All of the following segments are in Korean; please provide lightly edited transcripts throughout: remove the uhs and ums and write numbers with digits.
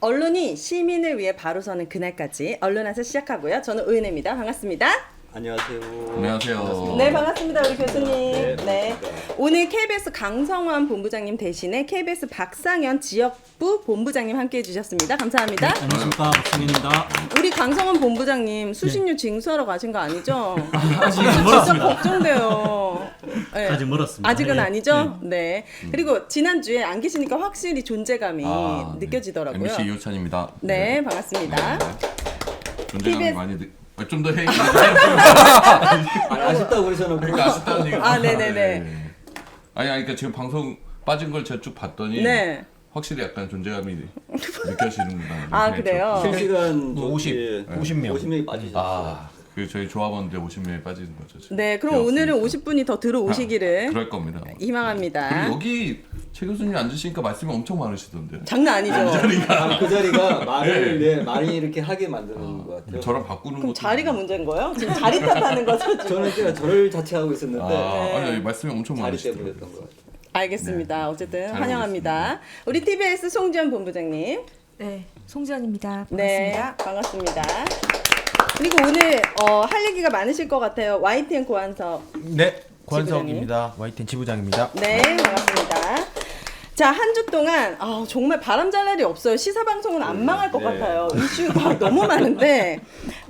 언론이 시민을 위해 바로 서는 그날까지 언론에서 시작하고요. 저는 의은혜입니다. 반갑습니다. 안녕하세요. 안녕하세요. 네, 반갑습니다. 우리 교수님. 네, 네. 오늘 KBS 강성환 본부장님 대신에 KBS 박상현 지역부 본부장님 함께해 주셨습니다. 감사합니다. 네, 안녕하십니까, 박상현입니다. 우리 강성환 본부장님 수신료 징수하러 가신 거 아니죠? 아직 진짜 멀었습니다. 걱정돼요. 네. 아직 멀었습니다. 아직은 네. 아니죠? 네. 그리고 지난주에 안 계시니까 확실히 존재감이 느껴지더라고요. MC 이호찬입니다. 네, 반갑습니다. 존재감이 TBS 많이 좀 더 해. 아쉽다고 그러셔놓고. 그러니까 아쉽다는 얘기. 아, 네네네. 아니, 그러니까 지금 방송 빠진 걸 제가 쭉 봤더니 네. 확실히 약간 존재감이 느껴지는구나. 아, 그래요? 실시간 50명. 50명이 빠지셨어요. 그 저희 조합원들 50명이 빠지는 거죠. 지금. 네, 그럼 오늘은 50분이 더 들어오시기를 그럴 겁니다. 희망합니다. 그리고 여기 최 교수님 앉으시니까 말씀이 엄청 많으시던데. 장난 아니죠? 그 자리가 말을 많이 이렇게 하게 만드는 것 같아요. 저랑 바꾸는 그럼 것도 자리가 문제인 거예요? 지금 자리 탓하는 거죠? 지금? 저는 제가 저를 자책하고 있었는데 아니 말씀이 엄청 자리 많으시더라고요. 때문이었던 것 같아요. 알겠습니다. 어쨌든 잘 환영합니다. 우리 TBS 송지연 본부장님. 네, 송지연입니다. 네, 반갑습니다. 반갑습니다. 그리고 오늘 할 얘기가 많으실 것 같아요. YTN 고한석. 네, 권석입니다. YTN 지부장입니다. 네, 반갑습니다. 자, 한 주 동안 정말 바람잘 날이 없어요. 시사 방송은 안 망할 것 네. 같아요. 이슈가 너무 많은데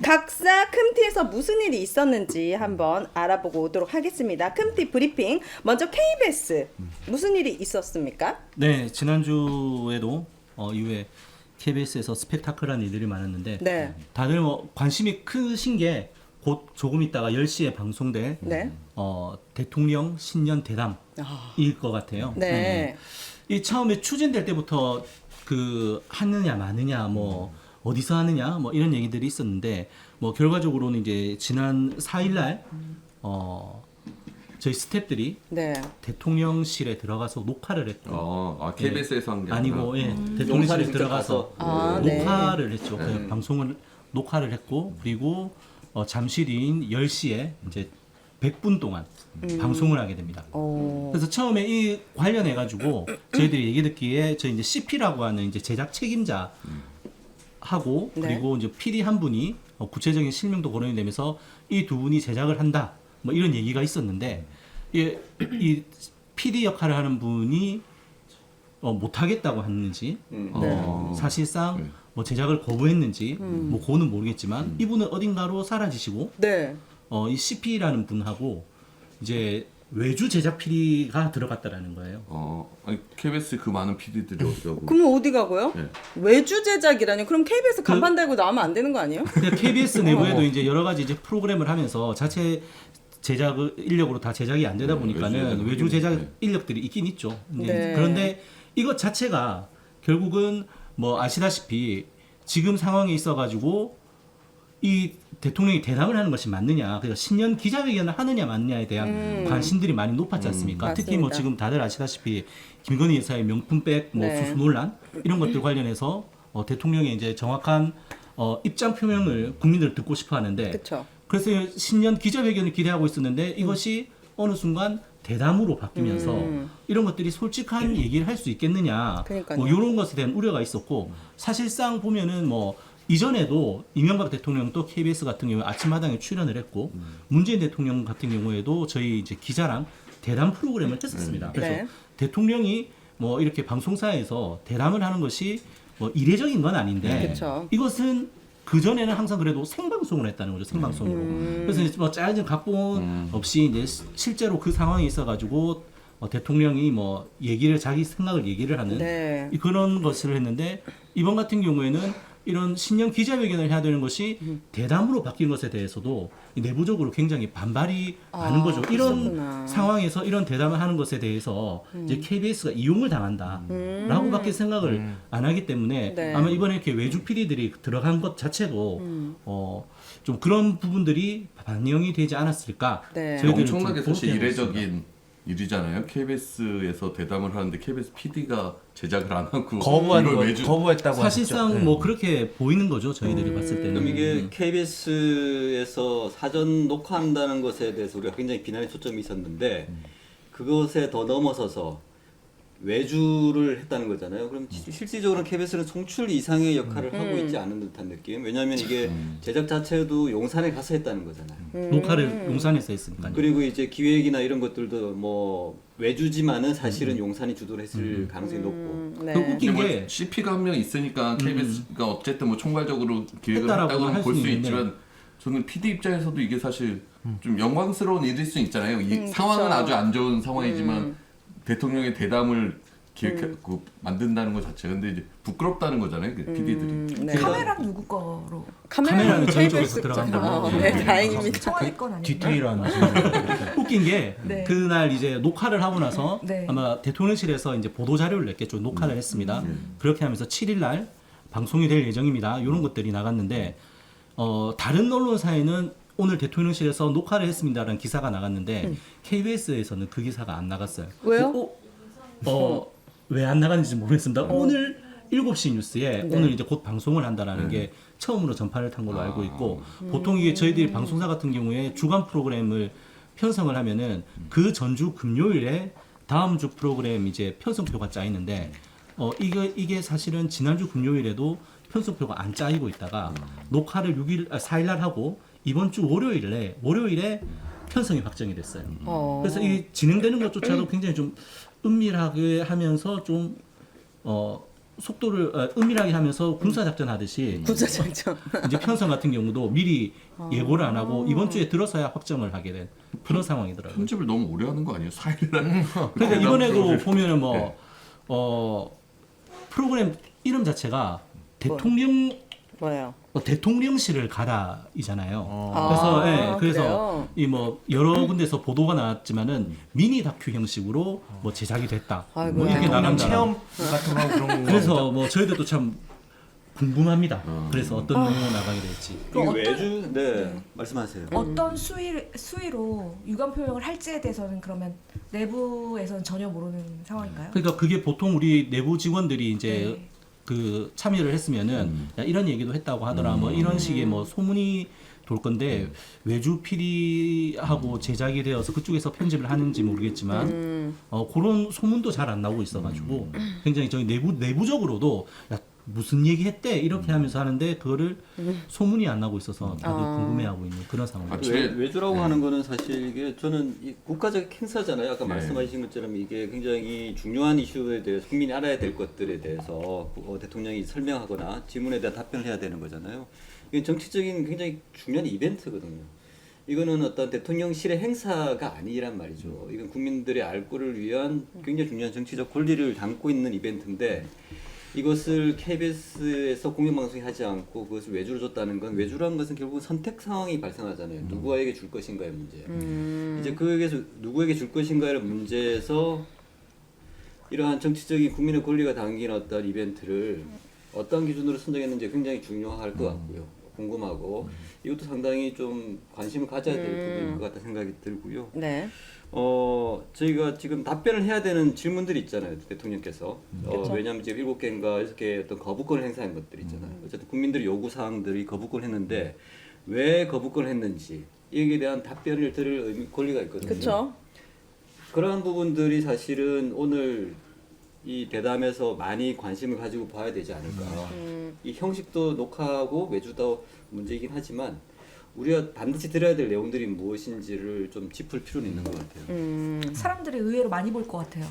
각사 큼티에서 무슨 일이 있었는지 한번 알아보고 오도록 하겠습니다. 큼티 브리핑. 먼저 KBS 무슨 일이 있었습니까? 네, 지난주에도 이후에 KBS에서 스펙타클한 일들이 많았는데 네. 다들 뭐 관심이 크신 게 곧 조금 있다가 10시에 방송될 네. 대통령 신년 대담일 것 같아요. 네. 이 처음에 추진될 때부터 그 하느냐 마느냐 뭐 어디서 하느냐 뭐 이런 얘기들이 있었는데 뭐 결과적으로는 이제 지난 4일날 저희 스태프들이 네. 대통령실에 들어가서 녹화를 했고 KBS에서 한 게 아니고 대통령실에 용산에 직접 들어가서 아, 네. 녹화를 했죠. 그 방송을 녹화를 했고 그리고 잠시 뒤인 10시에 이제 100분 동안 방송을 하게 됩니다. 그래서 처음에 이 관련해 가지고 저희들이 얘기 듣기에 저희 이제 CP라고 하는 이제 제작 책임자 하고 네. 그리고 이제 PD 한 분이 구체적인 실명도 거론이 되면서 이 두 분이 제작을 한다. 뭐 이런 얘기가 있었는데 이 PD 역할을 하는 분이 못 하겠다고 했는지 사실상 뭐 제작을 거부했는지 뭐 그거는 모르겠지만 이분은 어딘가로 사라지시고 네. 이 CP라는 분하고 이제 외주 제작 PD가 들어갔다라는 거예요. 아니 KBS 그 많은 PD들이 어디 가고? 그러면 어디 가고요? 네. 외주 제작이라니? 그럼 KBS 간판 달고 나오면 안 되는 거 아니에요? 근데 KBS 내부에도 이제 여러 가지 이제 프로그램을 하면서 자체 제작 인력으로 다 제작이 안 되다 보니까는 외주 제작 인력들이 있긴 있죠. 네. 그런데 이것 자체가 결국은 뭐 아시다시피 지금 상황에 있어가지고 이 대통령이 대담을 하는 것이 맞느냐, 그러니까 신년 기자회견을 하느냐 마느냐에 대한 관심들이 많이 높았지 않습니까? 특히 뭐 맞습니다. 지금 다들 아시다시피 김건희 여사의 명품백 뭐 네. 수수 논란 이런 것들 관련해서 대통령의 이제 정확한 입장 표명을 국민들 듣고 싶어 하는데 그렇죠. 그래서 신년 기자회견을 기대하고 있었는데 이것이 어느 순간 대담으로 바뀌면서 이런 것들이 솔직한 얘기를 할 수 있겠느냐, 그러니까요. 뭐 이런 것에 대한 우려가 있었고 사실상 보면은 뭐 이전에도 이명박 대통령도 KBS 같은 경우에 아침마당에 출연을 했고 문재인 대통령 같은 경우에도 저희 이제 기자랑 대담 프로그램을 했었습니다. 그래서 네. 대통령이 뭐 이렇게 방송사에서 대담을 하는 것이 뭐 이례적인 건 아닌데 그쵸. 이것은 그 전에는 항상 그래도 생방송을 했다는 거죠. 생방송으로. 그래서 이제 뭐 짜여진 각본 없이 이제 실제로 그 상황이 있어가지고 대통령이 뭐 자기 생각을 얘기를 하는 네. 그런 것을 했는데 이번 같은 경우에는 이런 신년 기자회견을 해야 되는 것이 대담으로 바뀐 것에 대해서도 내부적으로 굉장히 반발이 많은 거죠. 이런 그렇구나. 상황에서 이런 대담을 하는 것에 대해서 이제 KBS가 이용을 당한다라고밖에 생각을 안 하기 때문에 네. 아마 이번에 이렇게 외주 PD들이 들어간 것 자체도 좀 그런 부분들이 반영이 되지 않았을까. 네. 저희들은 좀 엄청나게 사실 그렇게 이례적인 일이잖아요. KBS에서 대담을 하는데 KBS PD가 제작을 안 하고 거부하는 이걸 거 매주 거부했다고 사실상 하셨죠. 뭐 그렇게 보이는 거죠. 저희들이 봤을 때는. 그럼 이게 KBS에서 사전 녹화한다는 것에 대해서 우리가 굉장히 비난의 초점이 있었는데 그것에 더 넘어서서 외주를 했다는 거잖아요. 그럼 실질적으로는 KBS는 송출 이상의 역할을 하고 있지 않은 듯한 느낌. 왜냐하면 이게 제작 자체도 용산에 가서 했다는 거잖아요. 녹화를 용산에서 했으니까요. 그리고 이제 기획이나 이런 것들도 뭐 외주지만은 사실은 용산이 주도를 했을 가능성이 높고. 네. 그 웃긴 뭐 게 CP가 한 명 있으니까 KBS가 어쨌든 뭐 총괄적으로 기획을 했다라고는 했다고는 할 볼 수 수는 있지만 저는 PD 입장에서도 이게 사실 좀 영광스러운 일일 수 있잖아요. 이 상황은 그쵸. 아주 안 좋은 상황이지만 대통령의 대담을 기획하고 만든다는 것 자체가 근데 이제 부끄럽다는 거잖아요. PD들이. 네. 카메라는 누구 거로? 카메라는 저희 쪽에서 KBS 들어간다고. 네, 다행입니다. 청와대 건 아니에요? 디테일한 웃긴 게 네. 그날 이제 녹화를 하고 나서 네. 아마 대통령실에서 이제 보도 자료를 냈겠죠. 녹화를 했습니다. 그렇게 하면서 7일 날 방송이 될 예정입니다. 이런 것들이 나갔는데 다른 언론사에는 오늘 대통령실에서 녹화를 했습니다라는 기사가 나갔는데 KBS에서는 그 기사가 안 나갔어요. 왜요? 왜 안 나갔는지 모르겠습니다. 오늘 7시 뉴스에 네. 오늘 이제 곧 방송을 한다라는 게 처음으로 전파를 탄 걸로 알고 있고 보통 이게 저희들이 방송사 같은 경우에 주간 프로그램을 편성을 하면은 그 전주 금요일에 다음 주 프로그램 이제 편성표가 짜이는데 이게 사실은 지난주 금요일에도 편성표가 안 짜이고 있다가 녹화를 4일 날 하고 이번 주 월요일에 편성이 확정이 됐어요. 그래서 이 진행되는 것조차도 굉장히 좀 은밀하게 하면서 좀 속도를 은밀하게 하면서 군사작전 하듯이 군사작전. 이제 편성 같은 경우도 미리 예고를 안 하고 이번 주에 들어서야 확정을 하게 된 그런 상황이더라고요. 편집을 너무 오래 하는 거 아니에요? 4일날. 그러니까 이번에도 보면은 프로그램 이름 자체가 대통령 뭐예요? 대통령실을 가다이잖아요. 아, 그래서 그래요? 이 뭐 여러 군데서 보도가 나왔지만은 미니 다큐 형식으로 뭐 제작이 됐다. 아이고. 뭐 이렇게 대통령 나간다. 체험 같은 거 그런 거. 그래서 뭐 저희들도 참 궁금합니다. 그래서 어떤 내용으로 나가게 될지. 이게 어떤- 외주 말씀하세요. 어떤 수위로 유감 표명을 할지에 대해서는 그러면 내부에서는 전혀 모르는 상황인가요? 그러니까 그게 보통 우리 내부 직원들이 이제 네. 그 참여를 했으면은 야, 이런 얘기도 했다고 하더라. 뭐 이런 식의 뭐 소문이 돌 건데 외주 PD하고 제작이 되어서 그쪽에서 편집을 하는지 모르겠지만 그런 소문도 잘 안 나오고 있어가지고 굉장히 저희 내부적으로도 야, 무슨 얘기 했대 이렇게 하면서 하는데 그거를 소문이 안 나고 있어서 다들 궁금해하고 있는 그런 상황입니다. 외주라고 하는 거는 사실 이게 저는 이 국가적 행사잖아요. 아까 네. 말씀하신 것처럼 이게 굉장히 중요한 이슈에 대해서 국민이 알아야 될 것들에 대해서 대통령이 설명하거나 질문에 대한 답변을 해야 되는 거잖아요. 이게 정치적인 굉장히 중요한 이벤트거든요. 이거는 어떤 대통령실의 행사가 아니란 말이죠. 이건 국민들의 알 거를 위한 굉장히 중요한 정치적 권리를 담고 있는 이벤트인데 이것을 KBS에서 공영방송이 하지 않고 그것을 외주로 줬다는 건 외주라는 것은 결국은 선택 상황이 발생하잖아요. 누구에게 줄 것인가의 문제. 이제 그에게서 누구에게 줄 것인가의 문제에서 이러한 정치적인 국민의 권리가 담긴 어떤 이벤트를 어떤 기준으로 선정했는지 굉장히 중요할 것 같고요. 궁금하고 이것도 상당히 좀 관심을 가져야 될 부분인 것 같다 생각이 들고요. 네. 저희가 지금 답변을 해야 되는 질문들이 있잖아요. 대통령께서. 그렇죠. 왜냐하면 지금 7개인가 6개의 어떤 거부권을 행사한 것들이 있잖아요. 어쨌든 국민들의 요구사항들이 거부권을 했는데 왜 거부권을 했는지 여기에 대한 답변을 들을 권리가 있거든요. 그렇죠. 그러한 부분들이 사실은 오늘 이 대담에서 많이 관심을 가지고 봐야 되지 않을까. 이 형식도 녹화하고 외주도 문제이긴 하지만 우리가 반드시 들어야 될 내용들이 무엇인지를 좀 짚을 필요는 있는 것 같아요. 사람들이 의외로 많이 볼 것 같아요.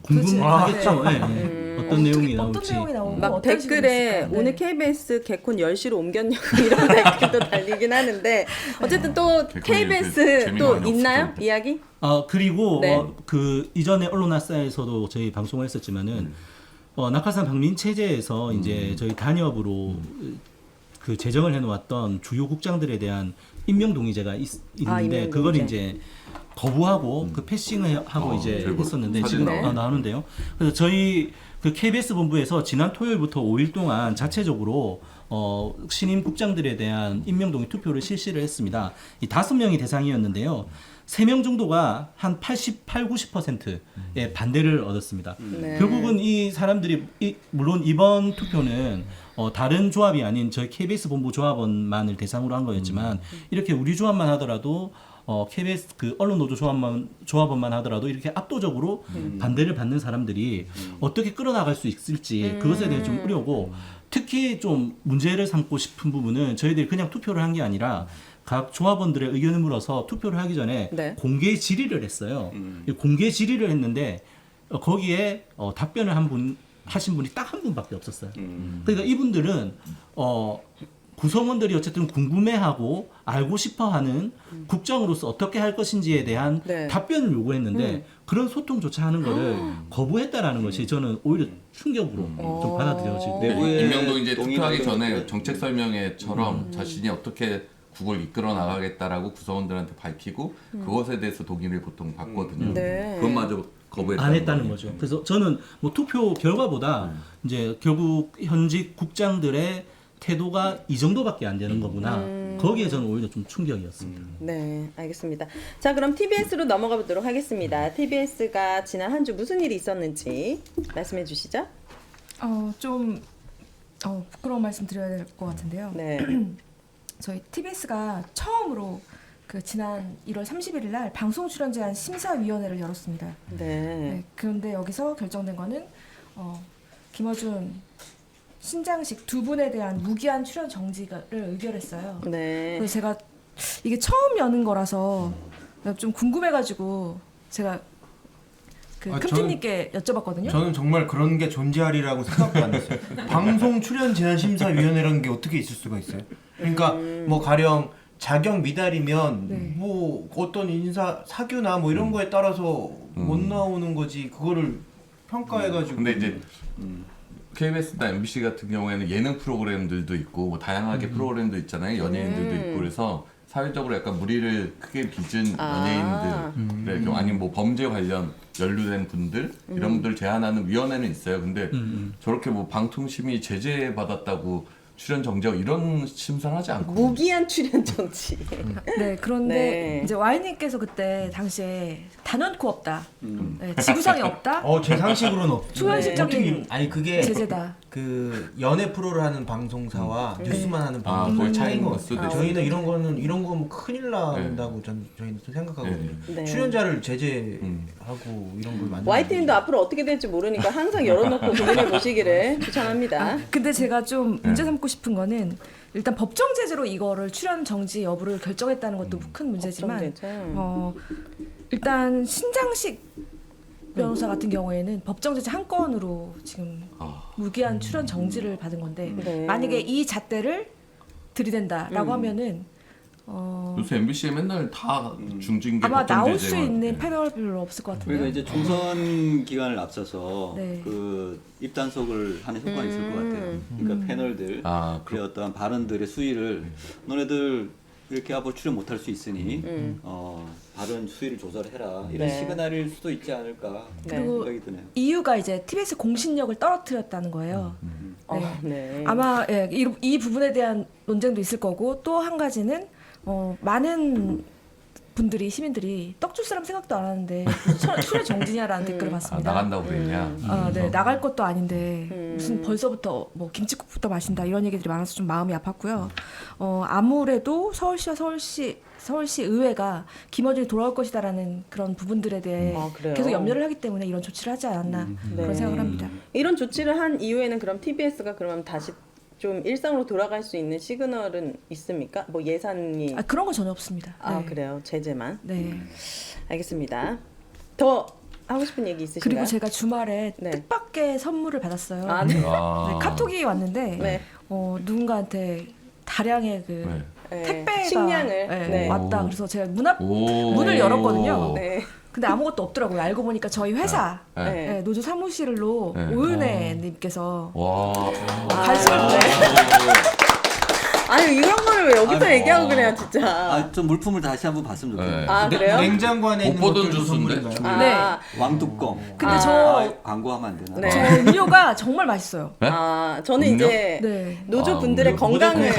궁금하겠죠. 예, 예. 어떤 내용이 어떤 나올지. 내용이 나오고 막 어떤 식으로 댓글에 있을까요? 네. 오늘 KBS 개콘 10시로 옮겼냐고 이런 댓글도 달리긴 하는데 어쨌든 또 개콘이 KBS 요새 재미가 또 많이 있나요? 없어서. 이야기? 그리고 네. 그 이전에 언론아싸에서도 저희 방송을 했었지만은 낙하산 방민 체제에서 이제 저희 단협으로 그 제정을 해놓았던 주요 국장들에 대한 임명 동의제가 있는데 임명 그걸 동의제. 이제 거부하고 그 패싱을 하고 이제 그리고 했었는데 사진 지금 나오네. 나오는데요. 그래서 저희 그 KBS 본부에서 지난 토요일부터 5일 동안 자체적으로 신임 국장들에 대한 임명 동의 투표를 실시를 했습니다. 이 5명이 대상이었는데요. 3명 정도가 한 88, 90%의 반대를 얻었습니다. 네. 결국은 이 사람들이 물론 이번 투표는 다른 조합이 아닌 저희 KBS 본부 조합원만을 대상으로 한 거였지만 이렇게 우리 조합만 하더라도 KBS 그 언론 노조 조합원만 하더라도 이렇게 압도적으로 반대를 받는 사람들이 어떻게 끌어나갈 수 있을지 그것에 대해 좀 우려고 특히 좀 문제를 삼고 싶은 부분은 저희들이 그냥 투표를 한 게 아니라 각 조합원들의 의견을 물어서 투표를 하기 전에 네. 공개 질의를 했어요. 공개 질의를 했는데 거기에 답변을 하신 분이 딱 한 분밖에 없었어요. 그러니까 이분들은 구성원들이 어쨌든 궁금해하고 알고 싶어하는 국정으로서 어떻게 할 것인지에 대한 네. 답변을 요구했는데 그런 소통조차 하는 거를 거부했다라는 것이 저는 오히려 충격으로 좀 받아들여지고 내부의 임명도 이제 투표하기 동의를 전에 받는 정책 설명회처럼 자신이 어떻게 국을 이끌어 나가겠다라고 구성원들한테 밝히고 그것에 대해서 동의를 보통 받거든요. 네. 그것마저 거부했다는 안 했다는 거죠. 그래서 저는 뭐 투표 결과보다 이제 결국 현직 국장들의 태도가 이 정도밖에 안 되는 거구나. 거기에 저는 오히려 좀 충격이었습니다. 네, 알겠습니다. 자, 그럼 TBS로 넘어가 보도록 하겠습니다. TBS가 지난 한 주 무슨 일이 있었는지 말씀해 주시죠. 좀 부끄러운 말씀 드려야 될 것 같은데요. 네. 저희 TBS가 처음으로 그 지난 1월 31일 날 방송 출연 제한 심사위원회를 열었습니다. 네. 네, 그런데 여기서 결정된 거는 김어준, 신장식 두 분에 대한 무기한 출연 정지를 의결했어요. 네. 그래서 제가 이게 처음 여는 거라서 좀 궁금해가지고 제가 그 큼티님께 여쭤봤거든요. 저는 정말 그런 게 존재하리라고 생각도 안 했어요. 방송 출연 제한 심사위원회라는 게 어떻게 있을 수가 있어요? 그러니까 뭐 가령 자격 미달이면 네. 뭐 어떤 인사 사규나 뭐 이런 거에 따라서 못 나오는 거지 그거를 평가해가지고. 근데 이제 KBS나 MBC 같은 경우에는 예능 프로그램들도 있고 뭐 다양하게 프로그램도 있잖아요. 연예인들도 있고 그래서 사회적으로 약간 무리를 크게 빚은 연예인들 아니면 뭐 범죄 관련 연루된 분들 이런 분들 제한하는 위원회는 있어요. 근데 저렇게 뭐 방통심이 제재 받았다고 출연 정지하고 이런 심사는 하지 않고 무기한 출연 정치. 네, 그런데 네. 이제 와이님께서 그때 당시에 단언코 없다, 네, 지구상에 없다, 제 상식으로는 없죠. 초현실적인 어떻게- 아니 그게 제재다. 그 연애 프로를 하는 방송사와 뉴스만 하는 방송사의 거의 차이인 것 수도 같아요. 있어요. 저희는 이런 거는 뭐 큰일 난다고 저희는 또 생각하거든요. 네. 출연자를 제재하고 이런 걸 만드는 YTN도 앞으로 어떻게 될지 모르니까 항상 열어놓고 고민해 보시기를 추천합니다. 근데 제가 좀 문제 삼고 싶은 거는 일단 법정 제재로 이거를 출연 정지 여부를 결정했다는 것도 큰 문제지만 일단 신장식 변호사 같은 경우에는 법정 제재 한 건으로 지금 무기한 출연 정지를 받은 건데 네. 만약에 이 잣대를 들이댄다라고 하면은 요새 MBC에 맨날 다 중징계 아마 법정 나올 수 제재만, 있는 예. 패널 별로 없을 것 같은데요. 그러니까 이제 총선 기간을 앞서서 네. 그 입단속을 하는 효과가 있을 것 같아요. 그러니까 패널들 그 어떤 발언들의 수위를 너네들 이렇게 앞으로 출연 못할 수 있으니 발언 수위를 조절해라 이런 네. 시그널일 수도 있지 않을까 그리고 생각이 드네요. 이유가 이제 TBS 공신력을 떨어뜨렸다는 거예요. 네. 아마 이 부분에 대한 논쟁도 있을 거고 또 한 가지는 많은 분들이 시민들이 떡 줄 사람 생각도 안 하는데 출연 정지냐라는 댓글을 봤습니다. 나간다고 그랬냐? 네, 나갈 것도 아닌데 무슨 벌써부터 뭐 김치국부터 마신다 이런 얘기들이 많아서 좀 마음이 아팠고요. 아무래도 서울시와 서울시 의회가 김어준이 돌아올 것이다라는 그런 부분들에 대해 그래요? 계속 염려를 하기 때문에 이런 조치를 하지 않았나 그런 생각을 합니다. 이런 조치를 한 이후에는 그럼 TBS가 그러면 다시 좀 일상으로 돌아갈 수 있는 시그널은 있습니까? 뭐 예산이 그런 건 전혀 없습니다. 네. 그래요. 제재만. 네. 알겠습니다. 더 하고 싶은 얘기 있으신가요? 그리고 제가 주말에 네. 뜻밖의 선물을 받았어요. 네. 네, 카톡이 왔는데 네. 누군가한테 다량의 그 네. 택배가 식량을 네. 왔다. 그래서 제가 문을 문을 열었거든요. 네. 근데 아무것도 없더라고요. 알고 보니까 저희 회사 네. 노조 사무실로 네. 오은혜님께서 와. 간식을 아니 이런 거를 왜 여기서 얘기하고 그래요 진짜. 좀 물품을 다시 한번 봤으면 좋겠네요. 그래요? 냉장고 안에 있는 못 보던 것들도 주스인데? 선물인가요? 왕뚜껑. 근데 저 광고하면 안 되나? 네. 저 음료가 정말 맛있어요. 네? 저는 음료? 이제 네. 노조분들의 건강을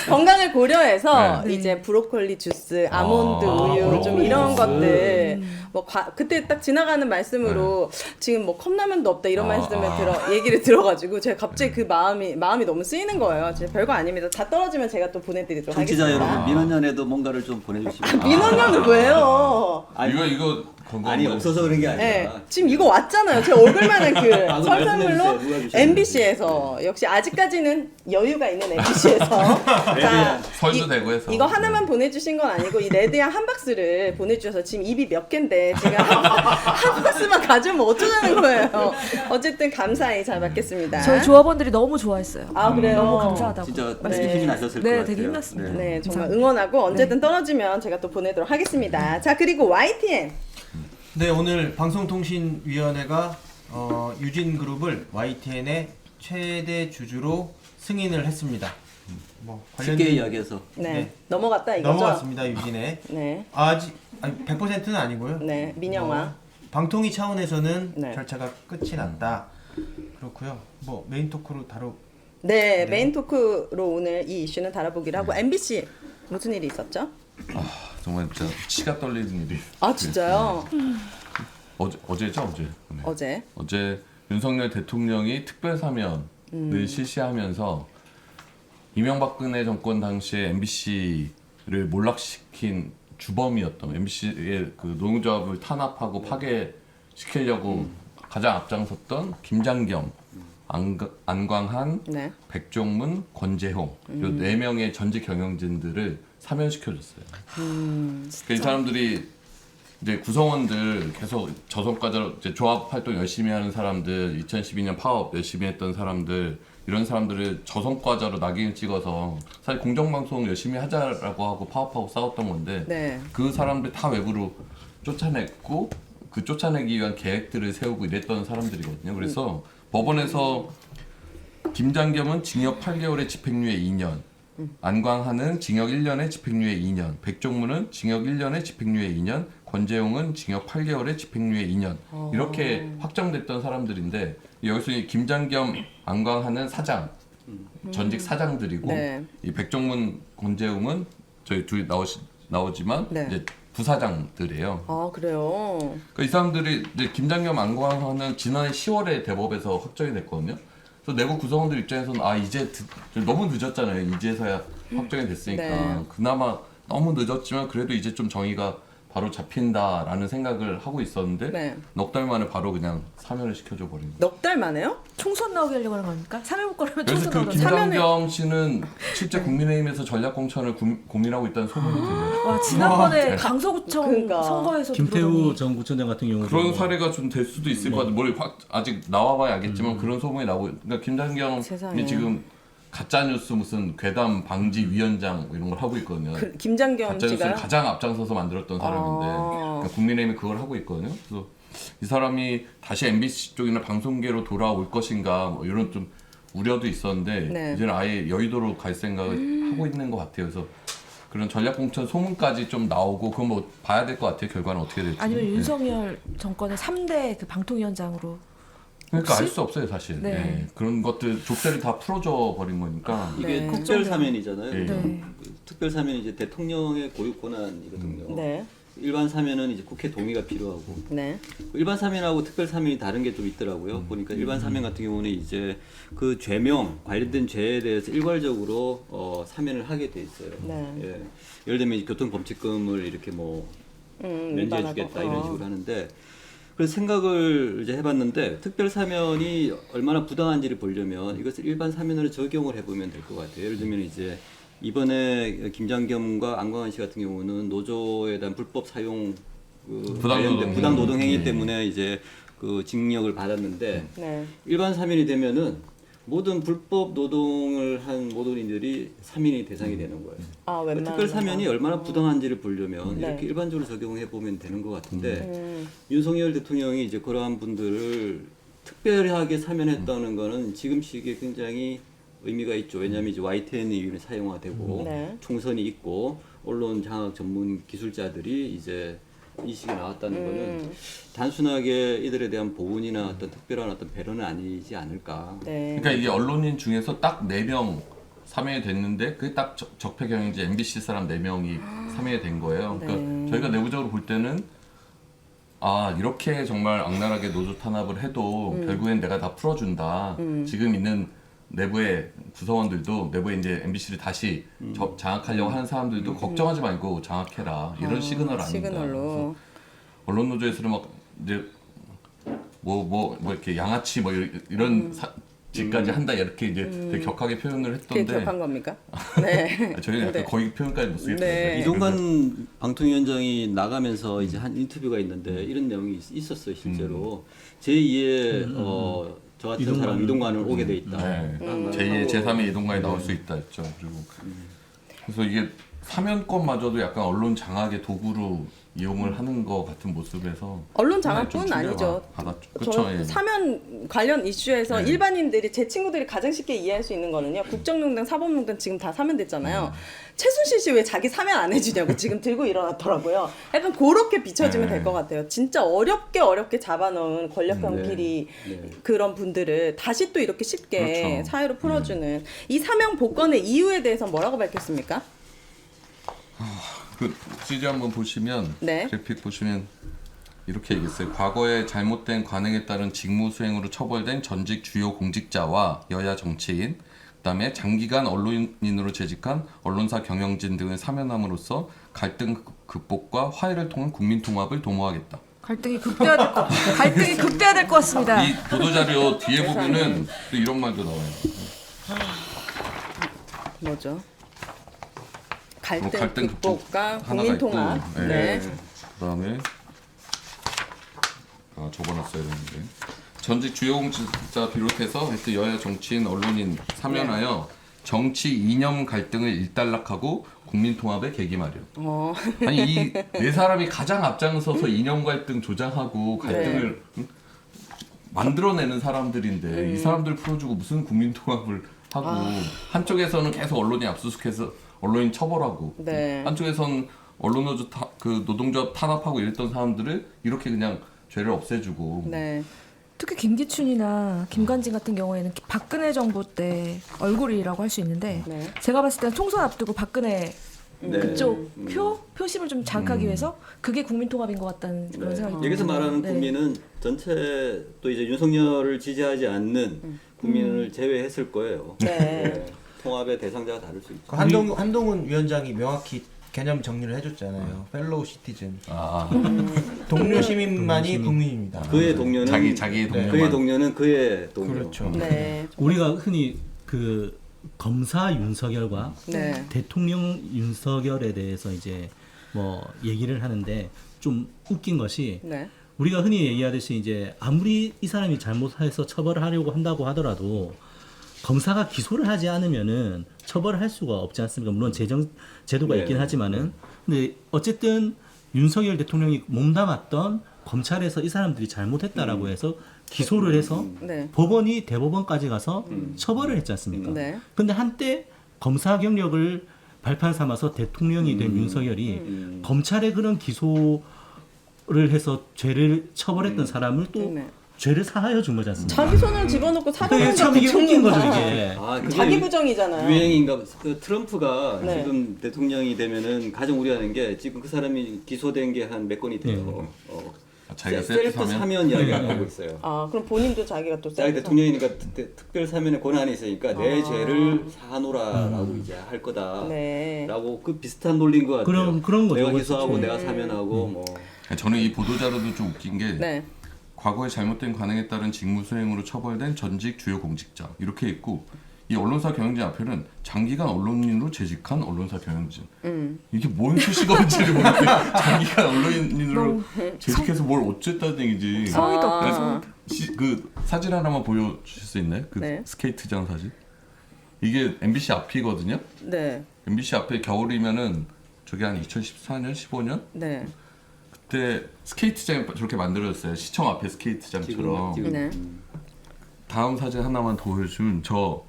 건강을 고려해서 네. 이제 브로콜리 주스, 아몬드 아, 우유 좀 브로콜리 이런 주스. 것들 그때 딱 지나가는 말씀으로 지금 뭐 컵라면도 없다 이런 아, 말씀을 아. 얘기를 들어가지고 제가 갑자기 그 마음이 너무 쓰이는 거예요. 진짜 별거 아닙니다. 다 떨어지면 제가 또 보내드리도록 청취자 하겠습니다. 여러분 민원연에도 뭔가를 좀 보내주시면 민원연은 왜요? 이거 건강 아니 없어서 그런 게 네, 아니라 지금 이거 왔잖아요. 제 얼굴만한 그 아, 그거 설탕물로 말씀해주세요. 누가 주셨는지. MBC에서 역시 아직까지는 여유가 있는 MBC에서 자, 설도 되고 해서. 이거 하나만 보내주신 건 아니고 이 레드향 한 박스를 보내주셔서 지금 입이 몇 개인데 제가 한 박스만 가져오면 어쩌자는 거예요. 어쨌든 감사히 잘 받겠습니다. 저희 조합원들이 너무 좋아했어요. 아 그래요? 너무 감사하다고. 진짜 네. 되게 힘이 나셨을 것 네, 같아요. 되게 힘났습니다. 네, 정말 응원하고 언제든 떨어지면 제가 또 보내도록 하겠습니다. 자 그리고 YTN 네, 오늘 방송통신위원회가 유진그룹을 YTN의 최대 주주로 승인을 했습니다. 뭐 쉽게 이야기해서 네, 네. 넘어갔다 이거죠? 넘어갔습니다, 유진에. 네, 아직 100%는 아니고요. 네, 민영화. 방통위 차원에서는 네. 절차가 끝이 났다. 그렇고요. 뭐 메인 토크로 네, 메인 토크로 오늘 이 이슈는 다뤄보기로 하고 MBC 무슨 일이 있었죠? 정말 진짜 치가 떨리는 일이. 아 진짜요? 어제죠 어제. 네. 어제 윤석열 대통령이 특별 사면을 실시하면서 이명박근혜 정권 당시에 MBC를 몰락시킨 주범이었던 MBC의 그 노동조합을 탄압하고 파괴시키려고 가장 앞장섰던 김장겸, 안광한, 네. 백종문, 권재홍 이 4명의 전직 경영진들을 사면시켜줬어요. 그러니까 이 사람들이 이제 구성원들 계속 저성과자로 이제 조합 활동 열심히 하는 사람들, 2012년 파업 열심히 했던 사람들 이런 사람들을 저성과자로 낙인 찍어서 사실 공정방송 열심히 하자라고 하고 파업하고 싸웠던 건데 네. 그 사람들 다 외부로 쫓아냈고 그 쫓아내기 위한 계획들을 세우고 이랬던 사람들이거든요. 그래서 법원에서 김장겸은 징역 8개월에 집행유예 2년, 안광한은 징역 1년에 집행유예 2년, 백종문은 징역 1년에 집행유예 2년, 권재용은 징역 8개월에 집행유예 2년 이렇게 확정됐던 사람들인데 여기서 이 김장겸, 안광한은 사장, 전직 사장들이고 네. 이 백종문, 권재용은 저희 둘이 나오지만 네. 이제 부사장들이에요. 아 그래요? 그러니까 이 사람들이 이제 김장겸, 안광한은 지난해 10월에 대법에서 확정이 됐거든요. 그래서 내부 구성원들 입장에서는 이제 너무 늦었잖아요. 이제서야 확정이 됐으니까 네. 그나마 너무 늦었지만 그래도 이제 좀 정의가 바로 잡힌다라는 생각을 하고 있었는데 네. 넉 달 만에 바로 그냥 사면을 시켜줘 버린 거예요. 넉 달 만에요? 총선 나오게 하려고 하는 겁니까? 3회 못 걸으면 그래서 총선 그 나오던데. 김장겸 씨는 실제 국민의힘에서 전략공천을 고민하고 있다는 소문이 들려요. 와 지난번에 강서구청 그러니까. 선거에서 김태우 전 구청장 같은 경우도 그런 뭐 사례가 좀 될 수도 있을 것 같아요. 뭘 아직 나와봐야 알겠지만 그런 소문이 나오고 그러니까 김장겸이 세상에. 지금 가짜뉴스 무슨 괴담 방지 위원장 뭐 이런 걸 하고 있거든요. 김장겸 가짜뉴스를 씨가요? 가장 앞장서서 만들었던 사람인데 그러니까 국민의힘이 그걸 하고 있거든요. 그래서 이 사람이 다시 MBC 쪽이나 방송계로 돌아올 것인가 뭐 이런 좀 우려도 있었는데 네. 이제는 아예 여의도로 갈 생각을 하고 있는 것 같아요. 그래서 그런 전략공천 소문까지 좀 나오고 그건 뭐 봐야 될 것 같아요. 결과는 어떻게 될지. 아니면 네. 윤석열 정권의 3대 그 방통위원장으로 그러니까 혹시? 알 수 없어요 사실. 네. 네. 그런 것들 족쇄를 다 풀어줘 버린 거니까. 이게 네. 특별 사면이잖아요. 네. 네. 특별 사면이 이제 대통령의 고유 권한이거든요. 네. 일반 사면은 이제 국회 동의가 필요하고 네. 일반 사면하고 특별 사면이 다른 게 좀 있더라고요. 보니까 일반 사면 같은 경우는 이제 그 죄명 관련된 죄에 대해서 일괄적으로 사면을 하게 돼 있어요. 네. 예. 예를 들면 이제 교통범칙금을 이렇게 뭐 면제해주겠다 이런 식으로 하는데 그래서 생각을 이제 해봤는데 특별 사면이 얼마나 부당한지를 보려면 이것을 일반 사면으로 적용을 해보면 될 것 같아요. 예를 들면 이제 이번에 김장겸과 안광한 씨 같은 경우는 노조에 대한 불법 사용 부당 노동 행위 때문에 이제 그 징역을 받았는데 네. 일반 사면이 되면은 모든 불법 노동을 한 모든 이들이 사면이 대상이 되는 거예요. 아 그러니까 웬만하면 특별 사면이 얼마나 부당한지를 보려면 네. 이렇게 일반적으로 적용해 보면 되는 것 같은데 윤석열 대통령이 이제 그러한 분들을 특별하게 사면했다는 거는 지금 시기에 굉장히 의미가 있죠. 왜냐하면 이제 YTN이 사용화되고 네. 총선이 있고 언론 장악 전문 기술자들이 이제 이 시기에 나왔다는 거는 단순하게 이들에 대한 보훈이나 어떤 특별한 어떤 배려는 아니지 않을까. 네. 그러니까 이게 언론인 중에서 딱 4명 사면이 됐는데 그게 딱 적폐 경영지 MBC 사람 4명이 사면이 된 거예요. 그러니까 네. 저희가 내부적으로 볼 때는 아 이렇게 정말 악랄하게 노조 탄압을 해도 결국엔 내가 다 풀어준다. 지금 있는 내부의 구성원들도 내부에 이제 MBC를 다시 장악하려고 하는 사람들도 걱정하지 말고 장악해라. 이런 시그널 아닌가. 시그널로. 언론 노조에서는 막 이제 뭐 이렇게 양아치 뭐 이런 짓까지 한다 이렇게 이제 되게 격하게 표현을 그게 했던데 격한 겁니까? 네. 저희는 약간 네. 거의 표현까지 못 쓰겠더라고요. 네. 이동관 방통위원장이 나가면서 이제 한 인터뷰가 있는데 이런 내용이 있었어요 실제로 제2의 저 같은 사람 이동관을 오게 돼 있다. 네. 라는 제2의 말을 하고 제3의 이동관이 나올 수 있다 했죠. 그리고 그래서 이게 사면권마저도 약간 언론 장악의 도구로 이용을 하는 것 같은 모습에서 언론 상당히 장악뿐 좀 충격을 아니죠. 받았죠. 저 그렇죠. 예. 사면 관련 이슈에서 네. 일반인들이 제 친구들이 가장 쉽게 이해할 수 있는 거는요. 국정농단, 사법농단 지금 다 사면됐잖아요. 최순실 씨 왜 자기 사면 안 해주냐고 지금 들고 일어났더라고요. 약간 그렇게 비춰지면 네. 될 것 같아요. 진짜 어렵게 잡아놓은 권력형 네. 비리 네. 그런 분들을 다시 또 이렇게 쉽게 그렇죠. 사회로 풀어주는 이 사면 복권의 이유에 대해서 뭐라고 밝혔습니까? 그 CG 한번 보시면 네. 그래픽 보시면 이렇게 얘기했어요. 과거에 잘못된 관행에 따른 직무 수행으로 처벌된 전직 주요 공직자와 여야 정치인, 그다음에 장기간 언론인으로 재직한 언론사 경영진 등을 사면함으로써 갈등 극복과 화해를 통한 국민 통합을 도모하겠다. 갈등이 극대화될 것 같습니다. 이 보도 자료 뒤에 보면은 또 이런 말도 나와요. 뭐죠? 갈등, 뭐 갈등 극복과 극복 국민 하나가 통합. 있고, 네. 그다음에 적어놨어야 되는데 전직 주요 공직자 비롯해서 하여튼 여야 정치인 언론인 사면하여 정치 이념 갈등을 일단락하고 국민 통합의 계기 마련. 아니 이 네 사람이 가장 앞장서서 이념 갈등 조장하고 갈등을 만들어내는 사람들인데 이 사람들 풀어주고 무슨 국민 통합을 하고 한쪽에서는 계속 언론이 압수수색해서 언론인 처벌하고 네. 한쪽에서는 언론 노조 그 노동조합 탄압하고 이랬던 사람들을 이렇게 그냥 죄를 없애주고 네. 특히 김기춘이나 김관진 같은 경우에는 박근혜 정부 때 얼굴이라고 할 수 있는데 네. 제가 봤을 때는 총선 앞두고 박근혜 네. 그쪽 표심을 좀 자극하기 위해서 그게 국민 통합인 것 같다는 그런 네. 생각이 여기서 듭니다. 말하는 네. 국민은 전체 또 이제 윤석열을 지지하지 않는 국민을 제외했을 거예요. 네. 통합의 대상자가 다를 수 있죠. 그 한동훈 위원장이 명확히 개념 정리를 해줬잖아요. 펠로우 시티즌. 동료 시민만이 국민입니다. 그의 동료는 자기의 동료만. 그의 동료는 그의 동료. 그렇죠. 네. 우리가 흔히 그 검사 윤석열과 네. 대통령 윤석열에 대해서 이제 뭐 얘기를 하는데 좀 웃긴 것이 네. 우리가 흔히 얘기하듯이 이제 아무리 이 사람이 잘못해서 처벌을 하려고 한다고 하더라도 검사가 기소를 하지 않으면은 처벌을 할 수가 없지 않습니까? 물론 제도가 네. 있긴 하지만은 근데 어쨌든 윤석열 대통령이 몸담았던 검찰에서 이 사람들이 잘못했다라고 해서 기소를 해서 네. 법원이 대법원까지 가서 처벌을 했지 않습니까? 네. 근데 한때 검사 경력을 발판 삼아서 대통령이 된 윤석열이 검찰의 그런 기소를 해서 죄를 처벌했던 사람을 또 네. 죄를 사하여 준 거지 않습니까? 자기 손을 집어넣고 이게 사과한다 참 이게 웃긴 거죠 이게. 그게 자기 부정이잖아요. 유행인가 그 트럼프가 네. 지금 대통령이 되면은 가장 우려하는 게 지금 그 사람이 기소된 게 한 몇 건이 돼요. 자기가 셀프 사면 이야기를 하고 있어요. 아 그럼 본인도 자기가 또 자기 대통령이니까 특별 사면의 권한이 있으니까 내 죄를 사노라라고 이제 할 네. 거다라고 그 비슷한 논리인 것 같아요. 그런 거죠. 내가 기소하고 내가 사면하고 뭐 저는 이 보도 자료도 좀 웃긴 게 네. 과거에 잘못된 관행에 따른 직무 수행으로 처벌된 전직 주요 공직자 이렇게 있고 이 언론사 경영진 앞에는 장기간 언론인으로 재직한 언론사 경영진 이게 뭔 수식어인지를 모르겠는데 장기간 언론인으로 재직해서 뭘 어쨌다는 얘기지. 성의도 아. 없고 그 사진 하나만 보여주실 수 있나요? 그 네. 스케이트장 사진. 이게 MBC 앞이거든요. 네. MBC 앞에 겨울이면은 저게 한 2014년, 15년 네. 그때 스케이트장 저렇게 만들어졌어요. 시청 앞에 스케이트장처럼. 지금 네. 다음 사진 하나만 더 보여주면 저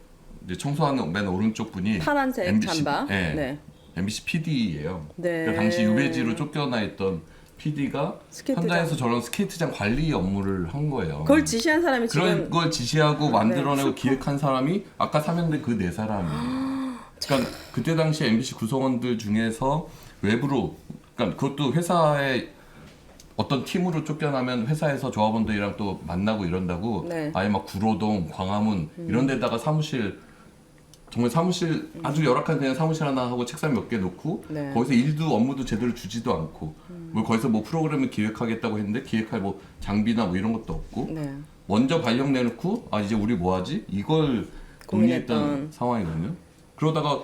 이제 청소하는 맨 오른쪽 분이 파란색 MBC, 잠바. 네. 네. MBC PD예요. 네. 당시 유배지로 쫓겨나 있던 PD가 스케이트장. 현장에서 저런 스케이트장 관리 업무를 한 거예요. 그걸 지시한 사람이 그런 지금 걸 지시하고 만들어내고 네. 기획한 사람이 아까 사면된 그 네 사람이에요. 그러니까 그때 당시 MBC 구성원들 중에서 외부로, 그러니까 그것도 회사의 어떤 팀으로 쫓겨나면 회사에서 조합원들이랑 또 만나고 이런다고 네. 아예 막 구로동, 광화문 이런 데다가 사무실 정말 사무실 아주 열악한 그냥 사무실 하나 하고 책상 몇 개 놓고 네. 거기서 일도 업무도 제대로 주지도 않고 뭐 거기서 뭐 프로그램을 기획하겠다고 했는데 기획할 뭐 장비나 뭐 이런 것도 없고 네. 먼저 발령 내놓고 아 이제 우리 뭐 하지? 이걸 고민했던 고민했던. 상황이거든요. 그러다가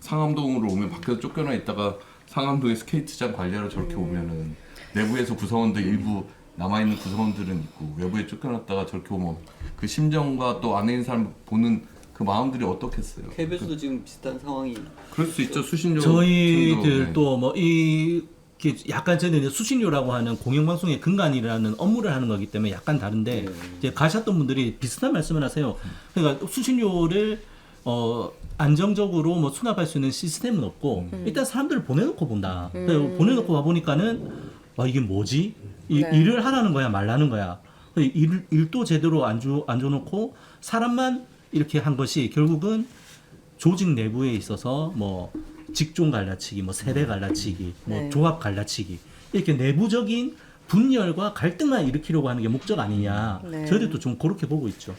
상암동으로 오면 밖에서 쫓겨나 있다가 상암동의 스케이트장 관리하러 저렇게 오면은 내부에서 구성원들 일부 남아있는 구성원들은 있고 외부에 쫓겨났다가 저렇게 오면 그 심정과 또 안에 있는 사람 보는 그 마음들이 어떻겠어요. KBS도 지금 비슷한 상황이 그럴 수 있죠. 수신료 저희들도 뭐이 약간 저는 이제 수신료라고 하는 공영방송의 근간이라는 업무를 하는 거기 때문에 약간 다른데 이제 가셨던 분들이 비슷한 말씀을 하세요. 그러니까 수신료를 안정적으로 뭐 수납할 수 있는 시스템은 없고 일단 사람들을 보내놓고 본다. 보내놓고 와 보니까는 와 이게 뭐지? 네. 일을 하라는 거야 말라는 거야. 일도 제대로 안 줘놓고 사람만 이렇게 한 것이 결국은 조직 내부에 있어서 뭐 직종 갈라치기, 뭐 세대 갈라치기, 뭐 네. 조합 갈라치기 이렇게 내부적인 분열과 갈등만 일으키려고 하는 게 목적 아니냐. 네. 저희들도 좀 그렇게 보고 있죠.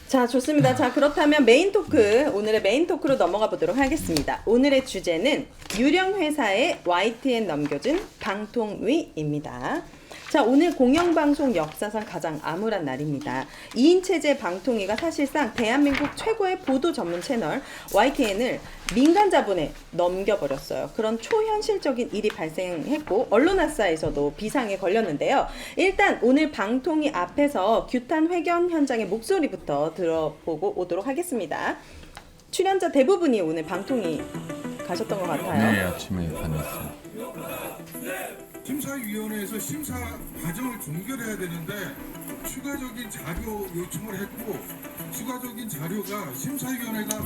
자, 좋습니다. 자, 그렇다면 메인 토크, 오늘의 메인 토크로 넘어가 보도록 하겠습니다. 오늘의 주제는 유령 회사에 YTN 넘겨준 방통위입니다. 자, 오늘 공영방송 역사상 가장 암울한 날입니다. 2인 체제 방통위가 사실상 대한민국 최고의 보도 전문 채널 YTN을 민간 자본에 넘겨버렸어요. 그런 초현실적인 일이 발생했고 언론사에서도 비상에 걸렸는데요. 일단 오늘 방통위 앞에서 규탄 회견 현장의 목소리부터 들어보고 오도록 하겠습니다. 출연자 대부분이 오늘 방통위 가셨던 것 같아요. 네 아침에 다녔어요. 심사위원회에서 심사 과정을 종결해야 되는데 추가적인 자료 요청을 했고 추가적인 자료가 심사위원회가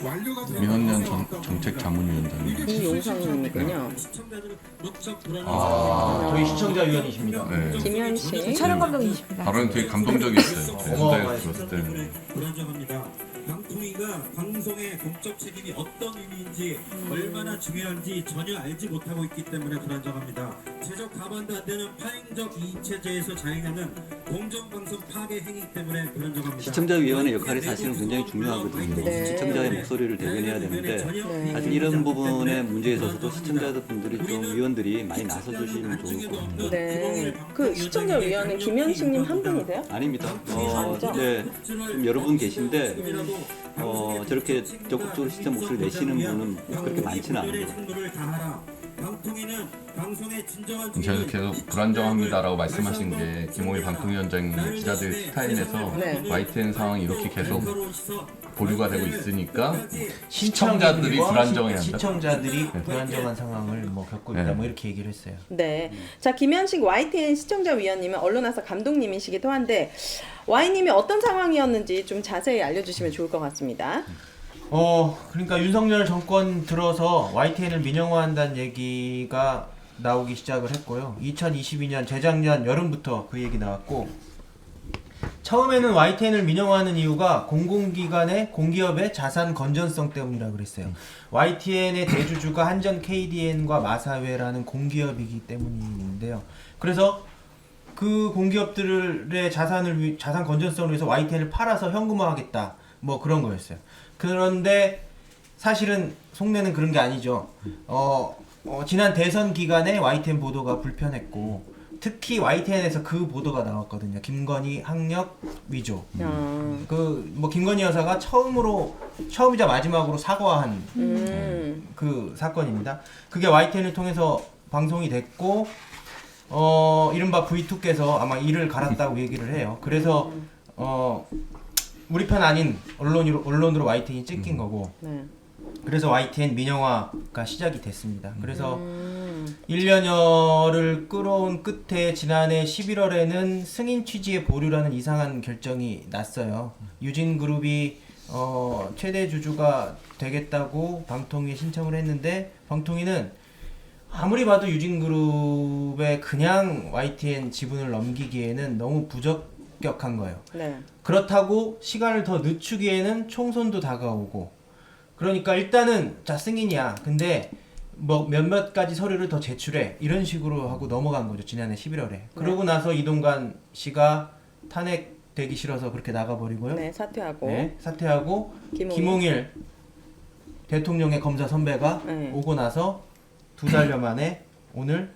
완료가 되는 민원연 정책 자문위원장님. 이용성님이군요. 저희 시청자위원이십니다. 네. 김현 씨. 촬영 감독이십니다. 발언이 되게 감동적이었어요. 현장에서 들었을 때. 불안정합니다. 방통위가 방송의 공적 책임이 어떤 의미인지 얼마나 중요한지 전혀 알지 못하고 있기 때문에 불안정합니다. 제적 가반도 안 되는 파행적 이인체제에서 자행하는 공정방송 파괴 행위 때문에 불안정합니다. 시청자위원회 역할이 사실은 굉장히 중요하거든요. 네. 시청자의 목소리를 대변해야 되는데 사실 이런 부분에 문제에 있어서도 시청자분들이 좀 위원들이 많이 나서주시면 좋을 것 같아요. 네. 그 시청자위원은 김현식님 한 분이세요? 아닙니다. 아니죠? 네, 좀 여러 분 계신데 저렇게 적극적으로 시청 목소리 내시는 분은 그렇게 많지는 않아요. 제가 계속 불안정합니다라고 말씀하신 게 김홍일 방통위원장님 기자들 스타일에서 네. YTN 상황이 이렇게 계속 보류가 되고 있으니까 시청자들이 불안정해야 한다. 시청자들이 불안정한 상황을 뭐 겪고 있다 네. 뭐 이렇게 얘기를 했어요. 네. 자, 김현식 YTN 시청자위원님은 언론화사 감독님이시기도 한데 Y님이 어떤 상황이었는지 좀 자세히 알려주시면 좋을 것 같습니다. 그러니까 윤석열 정권 들어서 YTN을 민영화한다는 얘기가 나오기 시작을 했고요. 2022년 재작년 여름부터 그 얘기 나왔고 처음에는 YTN을 민영화하는 이유가 공공기관의 공기업의 자산 건전성 때문이라고 그랬어요. YTN의 대주주가 한전 KDN과 마사회라는 공기업이기 때문인데요. 그래서 그 공기업들의 자산 건전성을 위해서 YTN을 팔아서 현금화하겠다. 뭐 그런 거였어요. 그런데 사실은 속내는 그런 게 아니죠. 지난 대선 기간에 YTN 보도가 불편했고 특히 YTN에서 그 보도가 나왔거든요. 김건희 학력 위조. 뭐 김건희 여사가 처음이자 마지막으로 사과한 그 사건입니다. 그게 YTN을 통해서 방송이 됐고 이른바 V2께서 아마 이를 갈았다고 얘기를 해요. 그래서 우리 편 아닌 언론으로 YTN이 찍힌 거고 네. 그래서 YTN 민영화가 시작이 됐습니다. 그래서 1년여를 끌어온 끝에 지난해 11월에는 승인 취지의 보류라는 이상한 결정이 났어요. 유진그룹이 최대 주주가 되겠다고 방통위에 신청을 했는데 방통위는 아무리 봐도 유진그룹에 그냥 YTN 지분을 넘기기에는 너무 부적격한 거예요. 네. 그렇다고 시간을 더 늦추기에는 총선도 다가오고 그러니까 일단은 자 승인이야. 근데 뭐 몇몇 가지 서류를 더 제출해 이런 식으로 하고 넘어간 거죠. 지난해 11월에. 그러고 나서 이동관 씨가 탄핵되기 싫어서 그렇게 나가버리고요. 네, 사퇴하고. 네, 사퇴하고 김홍일. 김홍일 대통령의 검사 선배가 네. 오고 나서 2달여 만에 오늘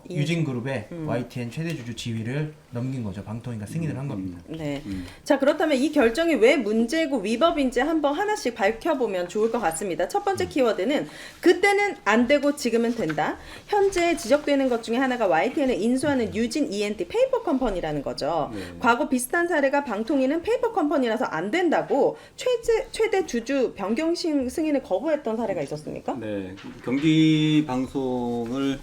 유진그룹의 YTN 최대 주주 지위를 넘긴 거죠. 방통위가 승인을 한 겁니다. 네. 자, 그렇다면 이 결정이 왜 문제고 위법인지 한번 하나씩 밝혀보면 좋을 것 같습니다. 첫 번째 키워드는 그때는 안 되고 지금은 된다. 현재 지적되는 것 중에 하나가 YTN을 인수하는 유진 ENT 페이퍼 컴퍼니라는 거죠. 과거 비슷한 사례가 방통위는 페이퍼 컴퍼니라서 안 된다고 최대 주주 변경 승인을 거부했던 사례가 있었습니까? 네, 경기 방송을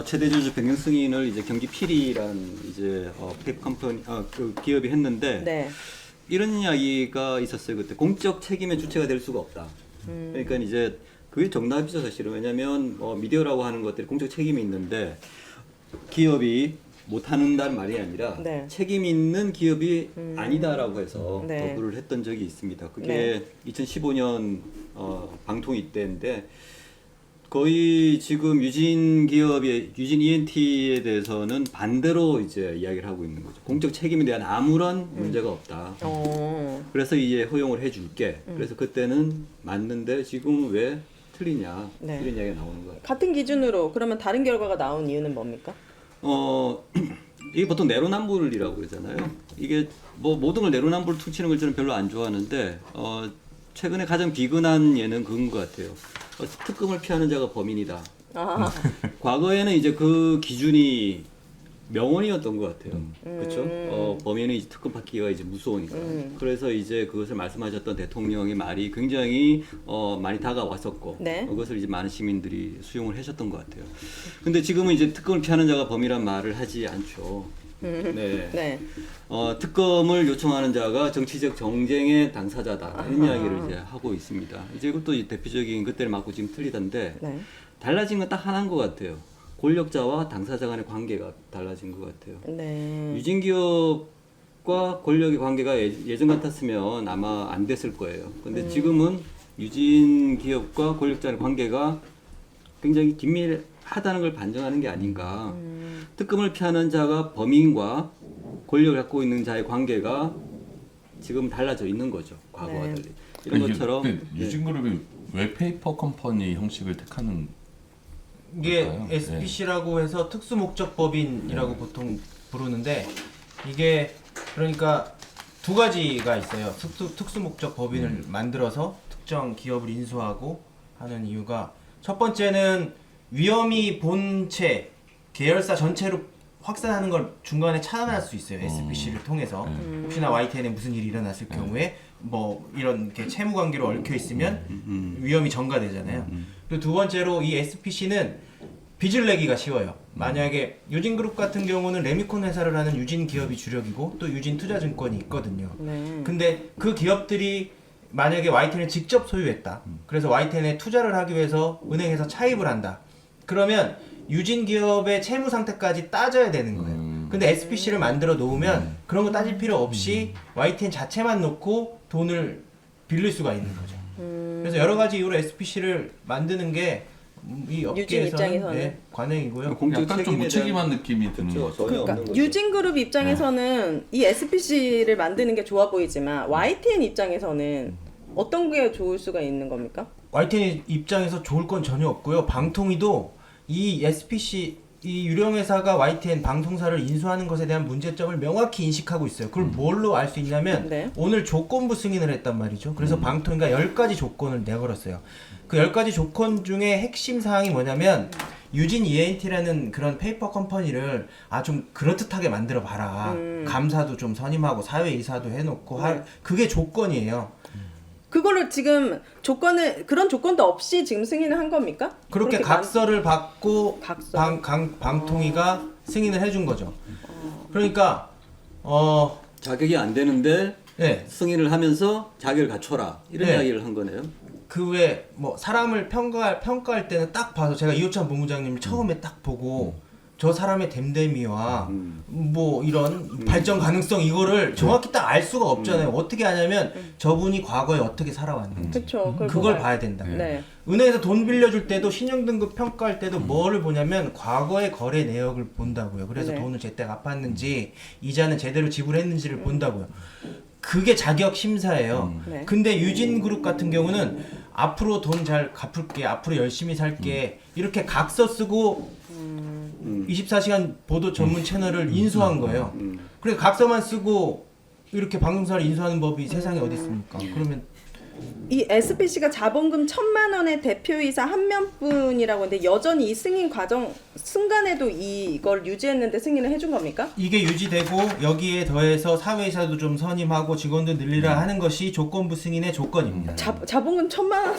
최대 주주 변경 승인을 이제 경기 필이란 이제 페이퍼 컴퍼니 그 기업이 했는데 네. 이런 이야기가 있었어요. 그때 공적 책임의 주체가 될 수가 없다. 그러니까 이제 그게 정답이죠 사실은. 왜냐하면 미디어라고 하는 것들이 공적 책임이 있는데 기업이 못한다는 말이 아니라 네. 책임 있는 기업이 아니다라고 해서 네. 거부를 했던 적이 있습니다. 그게 네. 2015년 방통위 때인데 거의 지금 유진 기업의 유진 ENT에 대해서는 반대로 이제 이야기를 하고 있는 거죠. 공적 책임에 대한 아무런 문제가 없다. 그래서 이제 허용을 해줄게. 그래서 그때는 맞는데 지금 왜 틀리냐 네. 이런 이야기가 나오는 거예요. 같은 기준으로 그러면 다른 결과가 나온 이유는 뭡니까? 이게 보통 내로남불이라고 그러잖아요. 이게 뭐 모든 걸 내로남불 퉁치는 걸 저는 별로 안 좋아하는데 최근에 가장 비근한 예는 그건 것 같아요. 특검을 피하는 자가 범인이다. 과거에는 이제 그 기준이 명언이었던 것 같아요. 그렇죠? 범인은 이제 특검 받기가 이제 무서우니까. 그래서 이제 그것을 말씀하셨던 대통령의 말이 굉장히 많이 다가왔었고, 네. 그것을 이제 많은 시민들이 수용을 하셨던 것 같아요. 근데 지금은 이제 특검을 피하는 자가 범인이란 말을 하지 않죠. 네. 네. 특검을 요청하는 자가 정치적 정쟁의 당사자다 이런 이야기를 이제 하고 있습니다. 이제 이것도 대표적인 그때를 맞고 지금 틀리던데 네. 달라진 건 딱 하나인 것 같아요. 권력자와 당사자 간의 관계가 달라진 것 같아요. 네. 유진 기업과 권력의 관계가 예전 같았으면 아마 안 됐을 거예요. 근데 지금은 유진 기업과 권력자의 관계가 굉장히 긴밀하다는 걸 반증하는 게 아닌가. 특검을 피하는 자가 범인과 권력을 갖고 있는 자의 관계가 지금 달라져 있는 거죠. 과거와 네. 달리. 이런 것처럼 유진그룹이 왜 페이퍼 컴퍼니 형식을 택하는 이게 걸까요? SPC라고 해서 특수목적법인이라고 보통 부르는데 이게 그러니까 두 가지가 있어요. 특수목적법인을 만들어서 특정 기업을 인수하고 하는 이유가 첫 번째는 위험이 본체 계열사 전체로 확산하는 걸 중간에 차단할 수 있어요. SPC를 통해서 혹시나 YTN에 무슨 일이 일어났을 경우에 뭐 이런 이렇게 채무 관계로 얽혀 있으면 위험이 전가되잖아요. 그리고 두 번째로 이 SPC는 빚을 내기가 쉬워요. 만약에 유진그룹 같은 경우는 레미콘 회사를 하는 유진 기업이 주력이고 또 유진 투자증권이 있거든요. 네. 근데 그 기업들이 만약에 YTN을 직접 소유했다. 그래서 YTN에 투자를 하기 위해서 은행에서 차입을 한다. 그러면 유진 기업의 채무 상태까지 따져야 되는 거예요. 근데 SPC를 만들어 놓으면 그런 거 따질 필요 없이 YTN 자체만 놓고 돈을 빌릴 수가 있는 거죠. 그래서 여러 가지 이유로 SPC를 만드는 게 이 업계에서는 입장에서는. 그 관행이고요. 공적 약간 좀 책임에 무책임한 느낌이 드는 그렇죠. 거죠. 전혀 그러니까 없는 거죠. 유진그룹 입장에서는 이 SPC를 만드는 게 좋아 보이지만 YTN 입장에서는 어떤 게 좋을 수가 있는 겁니까? YTN 입장에서 좋을 건 전혀 없고요. 방통위도 이 SPC 이 유령회사가 YTN 방송사를 인수하는 것에 대한 문제점을 명확히 인식하고 있어요. 그걸 뭘로 알 수 있냐면 네. 오늘 조건부 승인을 했단 말이죠. 그래서 방통위가 10가지 조건을 내걸었어요. 그 10가지 조건 중에 핵심 사항이 뭐냐면 유진 ENT라는 그런 페이퍼 컴퍼니를 좀 그럴듯하게 만들어 봐라. 감사도 좀 선임하고 사회이사도 해놓고 그게 조건이에요. 그거를 지금 그런 조건도 없이 지금 승인을 한 겁니까? 그렇게 각서를 받고 각서. 방통위가 승인을 해준 거죠. 그러니까 자격이 안 되는데 네. 승인을 하면서 자격을 갖춰라 이런 네. 이야기를 한 거네요. 그 외에 뭐 사람을 평가할 때는 딱 봐서 제가 이호찬 본부장님을 처음에 딱 보고 저 사람의 댐댐이와 뭐 이런 발전 가능성 이거를 정확히 딱 알 수가 없잖아요. 어떻게 하냐면 저분이 과거에 어떻게 살아왔는지 그렇죠. 그걸 봐야 된다. 네. 은행에서 돈 빌려줄 때도 신용등급 평가할 때도 뭐를 보냐면 과거의 거래 내역을 본다고요. 그래서 네. 돈을 제때 갚았는지 이자는 제대로 지불했는지를 본다고요. 그게 자격 심사예요. 네. 근데 유진그룹 같은 경우는 앞으로 돈 잘 갚을게, 앞으로 열심히 살게 이렇게 각서 쓰고 24시간 보도 전문 채널을 인수한 거예요. 그래서 각서만 쓰고 이렇게 방송사를 인수하는 법이 세상에 어디 있습니까? 그러면 이 SPC가 자본금 1,000만 원의 대표이사 한 명뿐이라고 하는데 여전히 이 승인 과정 순간에도 이걸 유지했는데 승인을 해준 겁니까? 이게 유지되고 여기에 더해서 사회이사도 좀 선임하고 직원도 늘리라 하는 것이 조건부 승인의 조건입니다. 자본금 1,000만 원.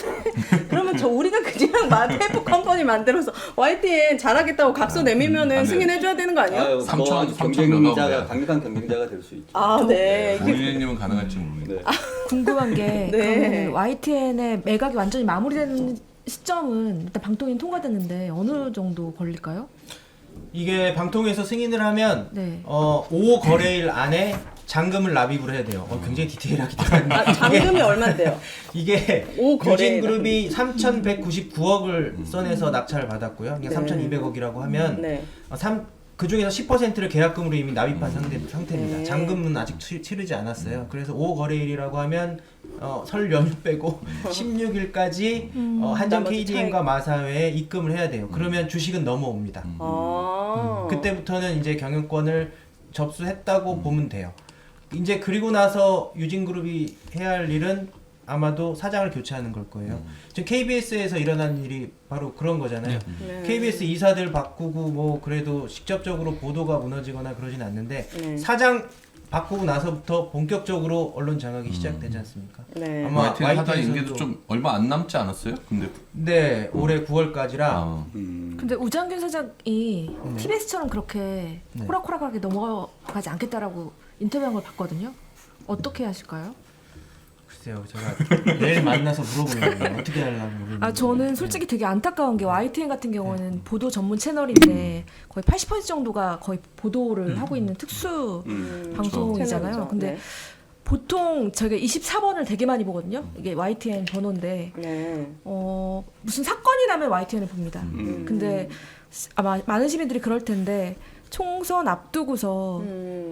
그러면 우리가 그냥 테이프 컴퍼니 만들어서 YTN 잘하겠다고 각서 내밀면은 안 돼. 승인해줘야 되는 거 아니에요? 아유, 삼천 뭐 경쟁자가 경쟁자가 강력한 경쟁자가 될 수 있죠. 아, 네. 고윤혜님은 가능할지 모르겠네요. 네. 궁금한 게 네. 그러면 YTN의 매각이 완전히 마무리되는 시점은 일단 방통위 통과됐는데 어느 정도 걸릴까요? 이게 방통위에서 승인을 하면 네. 5 거래일 안에 잔금을 납입을 해야 돼요. 굉장히 디테일하게 들어갔는데 아, 잔금이 얼마인데요? 이게 오, 거래일. 유진그룹이 3,199억을 써내서 낙찰을 받았고요. 이게 네. 3,200억이라고 하면 네. 그 중에서 10%를 계약금으로 이미 납입한 상태입니다. 네. 잔금은 아직 치르지 않았어요. 그래서 5 거래일이라고 하면 설 연휴 빼고 16일까지 한정 나머지 KDN과 마사회에 입금을 해야 돼요. 그러면 주식은 넘어옵니다. 아. 그때부터는 이제 경영권을 접수했다고 보면 돼요. 이제 그리고 나서 유진그룹이 해야 할 일은 아마도 사장을 교체하는 걸 거예요. 지금 KBS에서 일어난 일이 바로 그런 거잖아요. 네. KBS 이사들 바꾸고 뭐 그래도 직접적으로 보도가 무너지거나 그러진 않는데 네. 사장 바꾸고 나서부터 본격적으로 언론 장악이 시작되지 않습니까? 네. 아마 YTN 사장 YTN 임기도 좀 얼마 안 남지 않았어요? 근데 네, 올해 9월까지라 아, 근데 우장균 사장이 TBS처럼 그렇게 네. 호락호락하게 넘어가지 않겠다라고 인터뷰한 걸 봤거든요. 어떻게 하실까요? 글쎄요, 제가 내일 만나서 물어보려고요. 어떻게 하려고 모르겠는데. 아 저는 솔직히 되게 안타까운 게 YTN 같은 경우는 보도 전문 채널인데 거의 80% 정도가 거의 보도를 하고 있는 특수 방송이잖아요. 채널이죠. 근데 네. 보통 저희가 24번을 되게 많이 보거든요. 이게 YTN 번호인데 네. 무슨 사건이 나면 YTN을 봅니다. 근데 아마 많은 시민들이 그럴 텐데 총선 앞두고서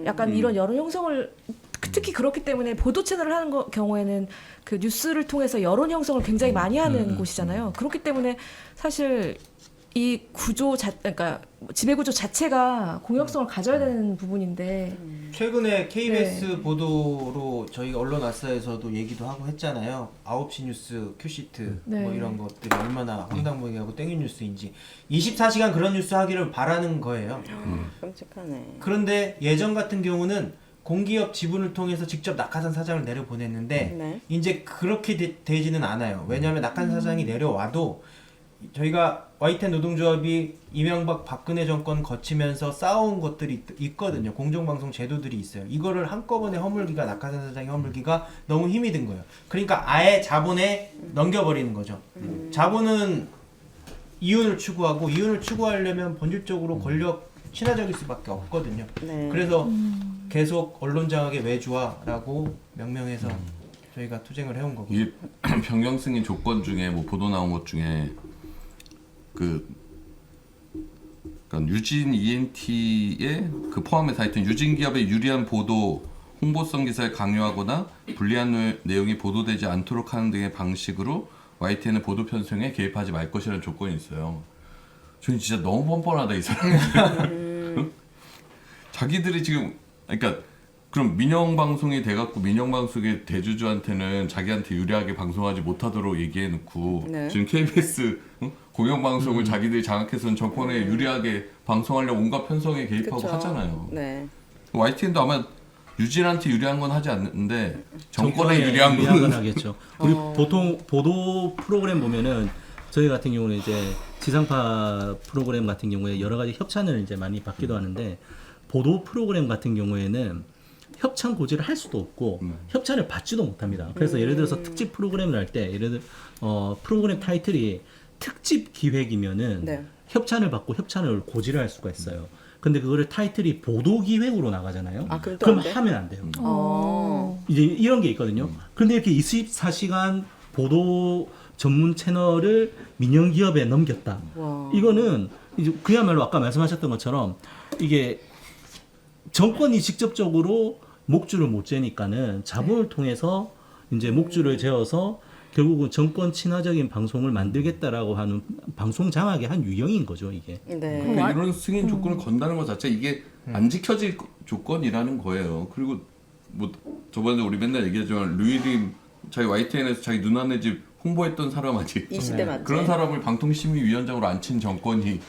약간 이런 여론 형성을 특히 그렇기 때문에 보도 채널을 하는 경우에는 그 뉴스를 통해서 여론 형성을 굉장히 많이 하는 곳이잖아요. 그렇기 때문에 사실 이 구조 그러니까 지배 구조 자체가 공혁성을 가져야 되는 부분인데 최근에 KBS 네. 보도로 저희가 언론아싸에서도 얘기도 하고 했잖아요. 9시 뉴스, 큐시트 네. 뭐 이런 것들이 얼마나 황당무계하고 땡긴 뉴스인지 24시간 그런 뉴스 하기를 바라는 거예요. 끔찍하네. 그런데 예전 같은 경우는 공기업 지분을 통해서 직접 낙하산 사장을 내려보냈는데 네. 이제 그렇게 되지는 않아요. 왜냐하면 낙하산 사장이 내려와도 저희가 YTN 노동조합이 이명박 박근혜 정권 거치면서 쌓아온 것들이 있거든요. 공정방송 제도들이 있어요. 이거를 한꺼번에 허물기가 낙하산 사장이 허물기가 너무 힘이 든 거예요. 그러니까 아예 자본에 넘겨버리는 거죠. 자본은 이윤을 추구하고 이윤을 추구하려면 본질적으로 권력 친화적일 수밖에 없거든요. 네. 그래서 계속 언론 장악의 외주화라고 명명해서 저희가 투쟁을 해온 거고. 이게 변경 승인 조건 중에 뭐 보도 나온 것 중에 그러니까 유진 ENT의 그 포함해서 하여튼 유진 기업의 유리한 보도 홍보성 기사를 강요하거나 불리한 내용이 보도되지 않도록 하는 등의 방식으로 YTN의 보도 편성에 개입하지 말 것이라는 조건이 있어요. 저는 진짜 너무 뻔뻔하다 이 사람들. 자기들이 지금 그러니까 그럼 민영 방송이 돼갖고 민영 방송의 대주주한테는 자기한테 유리하게 방송하지 못하도록 얘기해놓고 네. 지금 KBS 공영 방송을 자기들이 장악해서는 정권에 유리하게 방송하려고 온갖 편성에 개입하고 그쵸. 하잖아요. 네. YTN도 아마 유진한테 유리한 건 하지 않는데 정권에 유리한 건 거는 하겠죠. 우리 보통 보도 프로그램 보면은 저희 같은 경우는 이제 지상파 프로그램 같은 경우에 여러 가지 협찬을 이제 많이 받기도 하는데 보도 프로그램 같은 경우에는 협찬 고지를 할 수도 없고 협찬을 받지도 못합니다. 그래서 예를 들어서 특집 프로그램을 할 때 예를 들어 프로그램 타이틀이 특집 기획이면은 네. 협찬을 받고 협찬을 고지를 할 수가 있어요. 근데 그거를 타이틀이 보도기획으로 나가잖아요. 아, 그럼 또 그럼 안 돼? 하면 안 돼요. 어. 이제 이런 게 있거든요. 그런데 이렇게 24시간 보도 전문 채널을 민영 기업에 넘겼다. 와. 이거는 이제 그야말로 아까 말씀하셨던 것처럼 이게 정권이 직접적으로 목줄을 못 재니까는 자본을 통해서 이제 목줄을 재어서 결국은 정권 친화적인 방송을 만들겠다라고 하는 방송 장악의 한 유형인 거죠, 이게. 네. 그러니까 이런 승인 조건을 건다는 것 자체 이게 안 지켜질 조건이라는 거예요. 그리고 뭐 저번에 우리 맨날 얘기하지만 루이림 자기 YTN에서 자기 누나네 집 홍보했던 사람 아직 이 시대 맞지? 그런 사람을 방통심의위원장으로 앉힌 정권이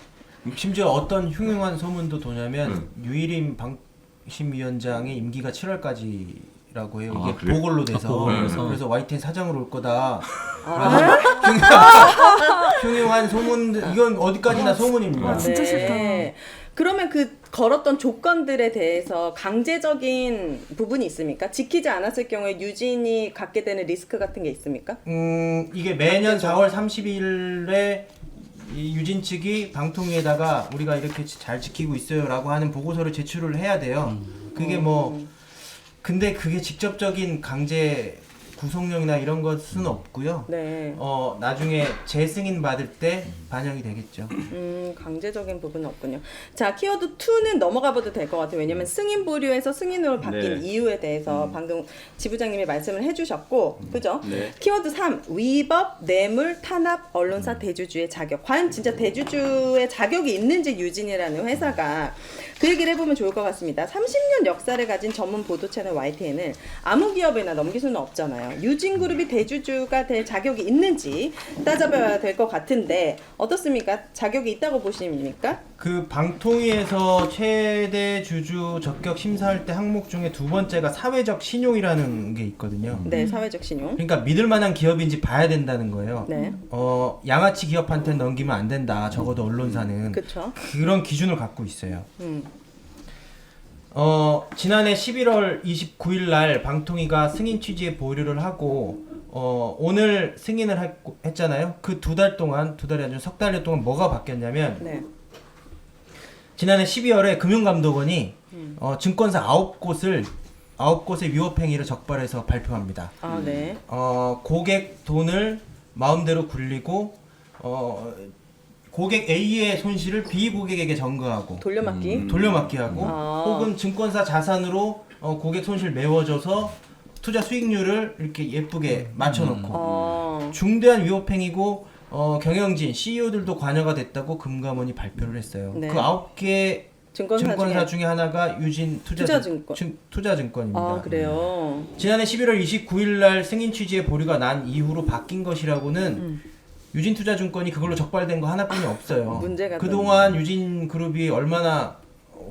심지어 어떤 흉흉한 소문도 도냐면 유일임 방심위원장의 임기가 7월까지라고 해요. 이게 아, 그래요? 보궐로 돼서 아, 그래서 YTN 사장으로 올 거다. 흉흉한 소문 이건 어디까지나 소문입니다. 진짜 싫다. 그러면 그 걸었던 조건들에 대해서 강제적인 부분이 있습니까? 지키지 않았을 경우에 유진이 갖게 되는 리스크 같은 게 있습니까? 이게 매년 4월 30일에 이 유진 측이 방통위에다가 우리가 이렇게 잘 지키고 있어요라고 하는 보고서를 제출을 해야 돼요. 그게 뭐 근데 그게 직접적인 강제 구속령이나 이런 것은 없고요. 네. 나중에 재승인 받을 때 반영이 되겠죠. 강제적인 부분은 없군요. 자, 키워드 2는 넘어가 봐도 될 것 같아요. 왜냐면 승인 보류에서 승인으로 바뀐 네. 이유에 대해서 방금 지부장님이 말씀을 해주셨고, 그죠? 네. 키워드 3, 위법, 뇌물, 탄압, 언론사 대주주의 자격. 과연 진짜 대주주의 자격이 있는지 유진이라는 회사가 그 얘기를 해보면 좋을 것 같습니다. 30년 역사를 가진 전문 보도 채널 YTN을 아무 기업에나 넘길 수는 없잖아요. 유진그룹이 대주주가 될 자격이 있는지 따져봐야 될 것 같은데 어떻습니까? 자격이 있다고 보십니까? 그 방통위에서 최대 주주 적격 심사할 때 항목 중에 두 번째가 사회적 신용이라는 게 있거든요. 네, 사회적 신용. 그러니까 믿을 만한 기업인지 봐야 된다는 거예요. 네. 양아치 기업한테 넘기면 안 된다. 적어도 언론사는 그렇죠. 그런 기준을 갖고 있어요. 지난해 11월 29일 날 방통위가 승인 취지에 보류를 하고 오늘 승인을 했잖아요. 그 두 달 동안, 두 달이 아니라 석 달 동안 뭐가 바뀌었냐면 네. 지난해 12월에 금융감독원이 증권사 9곳의 위법행위를 적발해서 발표합니다. 아, 네. 고객 돈을 마음대로 굴리고 고객 A의 손실을 B 고객에게 전가하고 돌려막기 하고 혹은 증권사 자산으로 고객 손실 메워줘서 투자 수익률을 이렇게 예쁘게 맞춰놓고 중대한 위법행위고 경영진 CEO들도 관여가 됐다고 금감원이 발표를 했어요. 네. 그 9개 증권사 중에 하나가 유진 투자증권입니다. 아, 그래요. 지난해 11월 29일 날 승인 취지의 보류가 난 이후로 바뀐 것이라고는 유진투자증권이 그걸로 적발된 거 하나뿐이 없어요. 문제가 그동안 유진그룹이 얼마나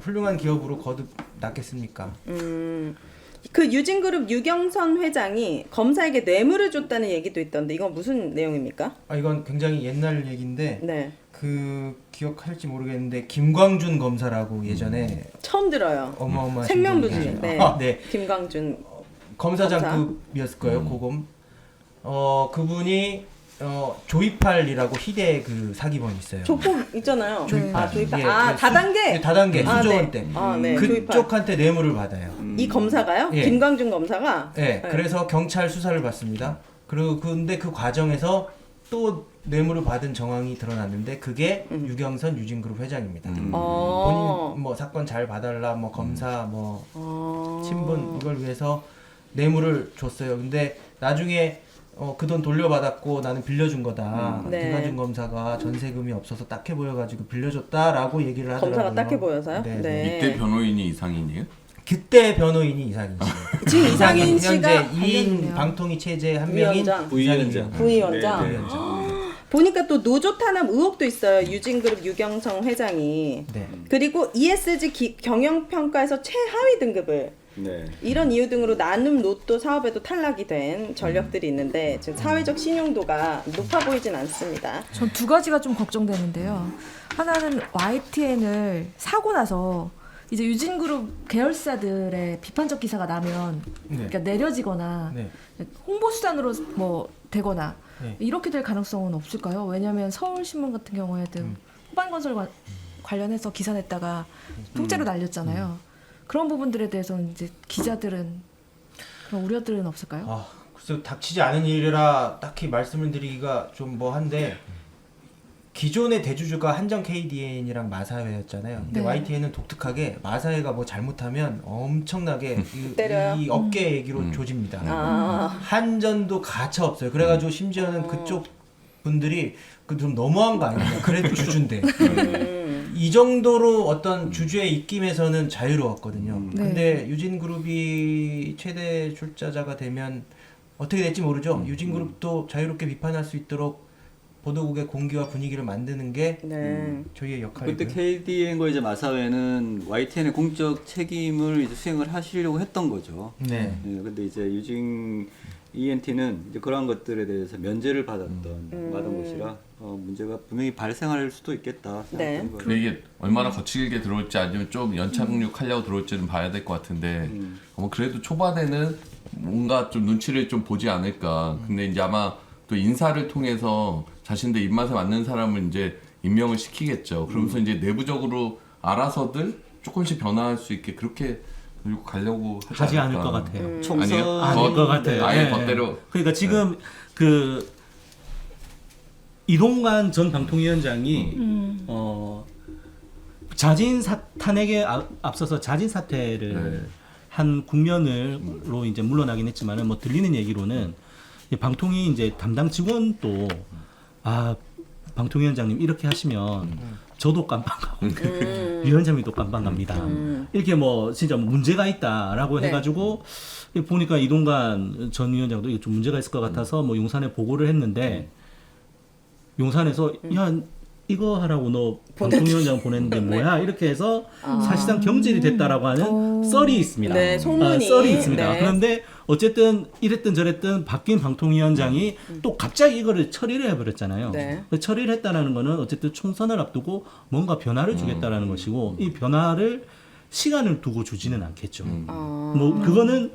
훌륭한 기업으로 거듭났겠습니까? 그 유진그룹 유경선 회장이 검사에게 뇌물을 줬다는 얘기도 있던데 이건 무슨 내용입니까? 이건 굉장히 옛날 얘기인데 네. 그 기억할지 모르겠는데 김광준 검사라고 예전에 처음 들어요. 어마어마하신 생명부지. 분이 네. 네. 김광준 검사장급이었을 거예요. 고검. 그분이 조이팔이라고 희대 그 사기범 있어요. 조폭 있잖아요. 조이팔. 조이팔. 예, 다단계. 네, 다단계 아, 수조원 네. 때. 아, 네. 그쪽한테 뇌물을 받아요. 이 검사가요? 예. 김광준 검사가? 네, 그래서 경찰 수사를 받습니다. 그리고 근데 그 과정에서 또 뇌물을 받은 정황이 드러났는데 그게 유경선 유진그룹 회장입니다. 본인 뭐 사건 잘 봐달라, 뭐 검사, 뭐 친분 이걸 위해서 뇌물을 줬어요. 근데 나중에 그 돈 돌려받았고 나는 빌려준 거다. 네. 김광준 검사가 전세금이 없어서 딱해 보여가지고 빌려줬다라고 얘기를 하더라고요. 검사가 딱해 보여서요? 네. 네. 이때 변호인이 이상인이에요? 그때 변호인이 이상인 씨. 지금 이상인 씨가 현재 2인 관련이네요. 방통위 체제 한 명인 위원장. 부위원장. 부위원장. 네, 네. 보니까 또 노조 탄압 의혹도 있어요. 유진그룹 유경성 회장이. 네. 그리고 ESG 경영평가에서 최하위 등급을 네. 이런 이유 등으로 나눔 로또 사업에도 탈락이 된 전력들이 있는데 지금 사회적 신용도가 높아 보이진 않습니다. 전 두 가지가 좀 걱정되는데요. 하나는 YTN을 사고 나서 이제 유진그룹 계열사들의 비판적 기사가 나면 그러니까 내려지거나 네. 홍보 수단으로 뭐 되거나 네. 이렇게 될 가능성은 없을까요? 왜냐하면 서울신문 같은 경우에도 후반건설 관련해서 기사 냈다가 통째로 날렸잖아요. 그런 부분들에 대해서는 이제 기자들은 그런 우려들은 없을까요? 아, 글쎄 닥치지 않은 일이라 딱히 말씀을 드리기가 좀 뭐한데 기존의 대주주가 한정 KDN이랑 마사회였잖아요. 근데 네. YTN은 독특하게 마사회가 뭐 잘못하면 엄청나게 때려요? 이 업계 얘기로 조집니다. 아. 한전도 가차 없어요. 그래가지고 심지어는 그쪽 분들이 그 좀 너무한 거 아니냐. 그래도 주주인데. 이 정도로 어떤 주주의 입김에서는 자유로웠거든요. 네. 근데 유진그룹이 최대 출자자가 되면 어떻게 될지 모르죠. 유진그룹도 자유롭게 비판할 수 있도록 보도국의 공기와 분위기를 만드는 게 저희의 역할이고요. 그때 KDN과 이제 마사회는 YTN의 공적 책임을 이제 수행을 하시려고 했던 거죠. 네. 근데 이제 유진 ENT는 이제 그러한 것들에 대해서 면제를 받았던 곳이라 문제가 분명히 발생할 수도 있겠다 생각하는 거예요. 근데 이게 얼마나 거칠게 들어올지 아니면 좀 연착륙하려고 들어올지는 봐야 될 것 같은데 뭐 그래도 초반에는 뭔가 좀 눈치를 좀 보지 않을까. 근데 이제 아마 또 인사를 통해서 자신들 입맛에 맞는 사람을 이제 임명을 시키겠죠. 그러면서 이제 내부적으로 알아서들 조금씩 변화할 수 있게 그렇게 밀고 가려고 하지 않을 것 같아요. 아니요? 아닐 것 같아요. 아예 네. 멋대로. 그러니까 지금 그 이동관 전 방통위원장이 자진 탄핵에 앞서서 자진 사퇴를 한 국면으로 이제 물러나긴 했지만은 뭐 들리는 얘기로는 이 방통위 이제 담당 직원도 방통위원장님 이렇게 하시면 저도 깜빵 가고 위원장님도 깜빵 갑니다. 이렇게 뭐 진짜 문제가 있다라고 네. 해가지고 보니까 이동관 전 위원장도 이게 좀 문제가 있을 것 같아서 뭐 용산에 보고를 했는데 용산에서 야 이거 하라고 너 방통위원장 보냈는데 뭐야 이렇게 해서 사실상 경질이 됐다라고 하는 썰이 있습니다. 네, 소문이. 썰이 있습니다. 네. 그런데 어쨌든 이랬든 저랬든 바뀐 방통위원장이 또 갑자기 이거를 처리를 해버렸잖아요. 네. 그 처리를 했다라는 거는 어쨌든 총선을 앞두고 뭔가 변화를 주겠다라는 것이고 이 변화를 시간을 두고 주지는 않겠죠. 뭐 그거는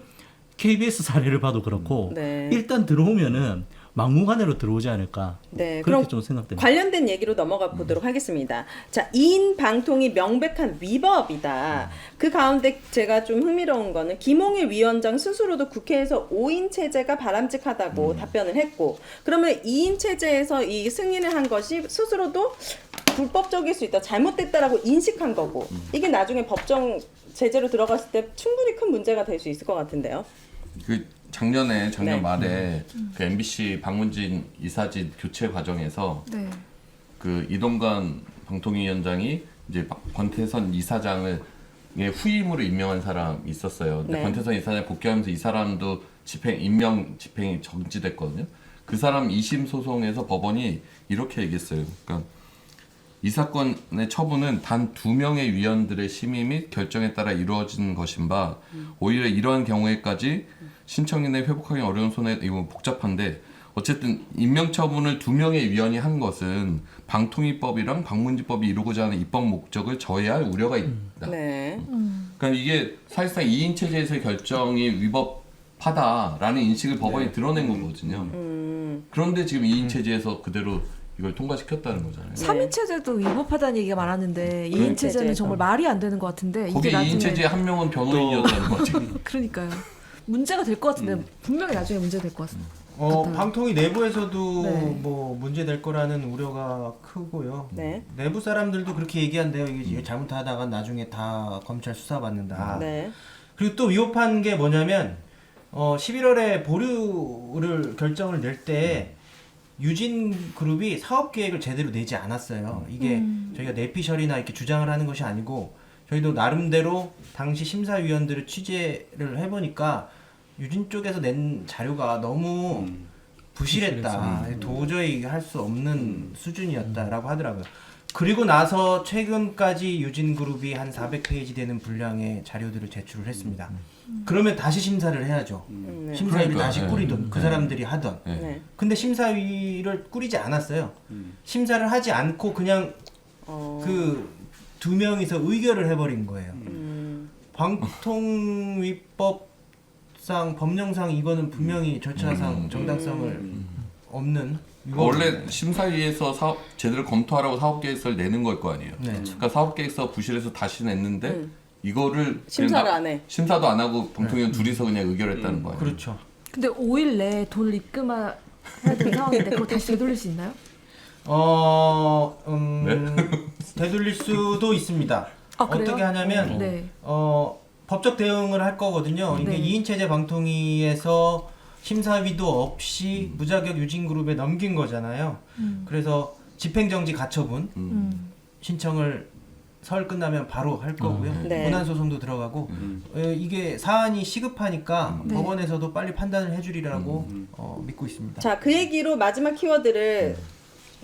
KBS 사례를 봐도 그렇고 네. 일단 들어오면은 막무가내로 들어오지 않을까. 네, 그렇게 그럼 좀 생각됩니다. 관련된 얘기로 넘어가 보도록 하겠습니다. 자, 2인 방통이 명백한 위법이다. 그 가운데 제가 좀 흥미로운 거는 김홍일 위원장 스스로도 국회에서 5인 체제가 바람직하다고 답변을 했고, 그러면 2인 체제에서 이 승인을 한 것이 스스로도 불법적일 수 있다, 잘못됐다라고 인식한 거고, 이게 나중에 법정 제재로 들어갔을 때 충분히 큰 문제가 될 수 있을 것 같은데요. 그 작년 네. 말에 그 MBC 박문진 이사진 교체 과정에서 네. 그 이동관 방통위원장이 이제 권태선 이사장을 후임으로 임명한 사람이 있었어요. 근데 네. 권태선 이사장 복귀하면서 이 사람도 임명 집행이 정지됐거든요. 그 사람 2심 소송에서 법원이 이렇게 얘기했어요. 그러니까 이 사건의 처분은 단 2명의 위원들의 심의 및 결정에 따라 이루어진 것인 바 오히려 이러한 경우에까지 신청인의 회복하기 어려운 손해 이거 복잡한데 어쨌든 임명처분을 2명의 위원이 한 것은 방통위법이랑 방문지법이 이루고자 하는 입법 목적을 저해할 우려가 있다. 네. 그러니까 이게 사실상 2인 체제에서의 결정이 위법하다라는 인식을 법원이 드러낸 거거든요. 그런데 지금 2인 체제에서 그대로 이걸 통과시켰다는 거잖아요. 3인 체제도 위법하다는 얘기가 많았는데 2인 체제는 체제에서. 정말 말이 안 되는 것 같은데 거기 이게 2인 체제에 한 명은 변호인이었다는 거죠. 그러니까요. 문제가 될 것 같은데 분명히 나중에 문제 될 것 같습니다. 같아요. 방통위 내부에서도 네. 뭐 문제 될 거라는 우려가 크고요. 네. 내부 사람들도 그렇게 얘기한대요. 이게 잘못하다가 나중에 다 검찰 수사받는다. 네. 그리고 또 위협한 게 뭐냐면 11월에 보류를 결정을 낼 때 유진그룹이 사업계획을 제대로 내지 않았어요. 이게 저희가 내피셜이나 이렇게 주장을 하는 것이 아니고 저희도 나름대로 당시 심사위원들을 취재를 해보니까 유진 쪽에서 낸 자료가 너무 부실했다. 도저히 할 수 없는 수준이었다라고 하더라고요. 그리고 나서 최근까지 유진그룹이 한 400페이지 되는 분량의 자료들을 제출을 했습니다. 그러면 다시 심사를 해야죠. 네. 심사위를 그러니까, 다시 네. 꾸리던 그 사람들이 하던. 네. 네. 근데 심사위를 꾸리지 않았어요. 심사를 하지 않고 그냥 그 2명이서 의결을 해버린 거예요. 방통위법상 법령상 이거는 분명히 절차상 정당성을 없는 원래 심사위에서 제대로 검토하라고 사업계획서를 내는 걸 거 아니에요. 네. 그러니까 사업계획서 부실해서 다시 냈는데 이거를 심사를 그냥 안 해. 심사도 안 하고 방통위원 둘이서 그냥 의결했다는 거 아니에요. 그렇죠. 근데 5일 내에 돈을 입금해야 되는 상황인데 그거 다시 되돌릴 수 있나요? 되돌릴 수도 있습니다. 아, 그래요? 어떻게 하냐면 네. 법적 대응을 할 거거든요. 이게 네. 2인 체제 방통위에서 심사위도 없이 무자격 유진그룹에 넘긴 거잖아요. 그래서 집행정지 가처분 신청을 설 끝나면 바로 할 거고요. 네. 본안소송도 들어가고 이게 사안이 시급하니까 네. 법원에서도 빨리 판단을 해주리라고 믿고 있습니다. 자, 그 얘기로 마지막 키워드를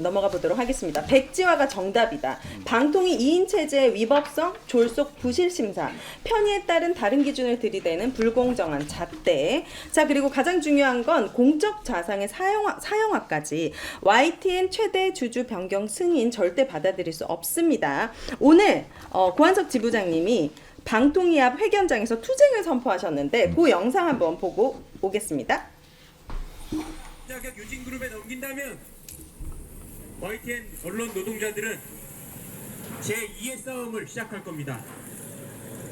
넘어가 보도록 하겠습니다. 백지화가 정답이다. 방통위 2인 체제의 위법성, 졸속 부실 심사, 편의에 따른 다른 기준을 들이대는 불공정한 잣대. 자, 그리고 가장 중요한 건 공적 자산의 사형화까지. YTN 최대 주주 변경 승인 절대 받아들일 수 없습니다. 오늘 고한석 지부장님이 방통위 앞 회견장에서 투쟁을 선포하셨는데 그 영상 한번 보고 오겠습니다. 자격 유진그룹에 넘긴다면 YTN 언론 노동자들은 제2의 싸움을 시작할 겁니다.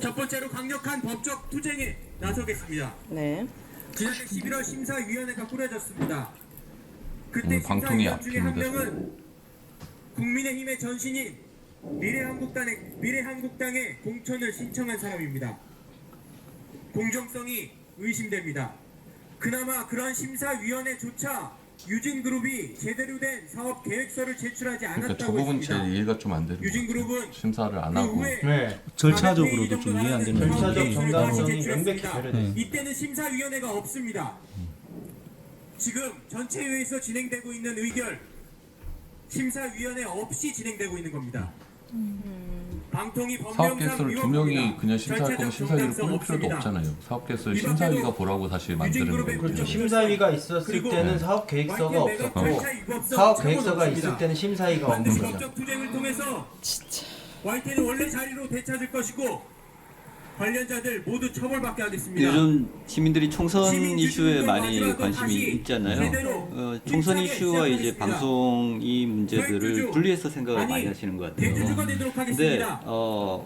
첫 번째로 강력한 법적 투쟁에 나서겠습니다. 네. 지난해 11월 심사위원회가 꾸려졌습니다. 그때 방통위 심사위원 중에 한 앞입니다. 명은 국민의힘의 전신인 미래한국당에 공천을 신청한 사람입니다. 공정성이 의심됩니다. 그나마 그러한 심사위원회조차 유진그룹이 제대로 된 사업 계획서를 제출하지 그러니까 저 않았다고 부분 했습니다. 제 이해가 좀 안 되는 것 유진그룹은 같아요. 심사를 안 그 하고 후에 네. 절차적으로도 좀 이해 안 되는 절차적 부분이 정당성이 명백히 배려돼요. 이때는 심사위원회가 없습니다. 지금 전체회의에서 진행되고 있는 의결 심사위원회 없이 진행되고 있는 겁니다. 방통위 사업계획서를 법령상 두 명이 위법입니다. 그냥 심사할 거면 절차적 심사위를 정당성 뽑을 필요도 없습니다. 없잖아요. 사업계획서를 이 심사위가 밖에도 보라고 다시 만드는 유진그룹의 거예요. 그렇죠. 심사위가 있었을 그리고 때는 사업 계획서가 YTN 없었고 절차 위법성 사업 처분 계획서가 없습니다. 있을 때는 심사위가 없는 반드시 거죠. 법적 투쟁을 통해서 YTN은 원래 자리로 되찾을 것이고 관련자들 모두 처벌받게 하겠습니다. 요즘 시민들이 총선 시민 이슈에 주주들과 많이 마지막으로 관심이 다시 있잖아요. 제대로 총선 힘차게 이슈와 이제 시작하겠습니다. 방송 이 문제들을 대주주, 분리해서 생각을 아니, 많이 하시는 것 같아요. 대주주가 되도록 근데 하겠습니다.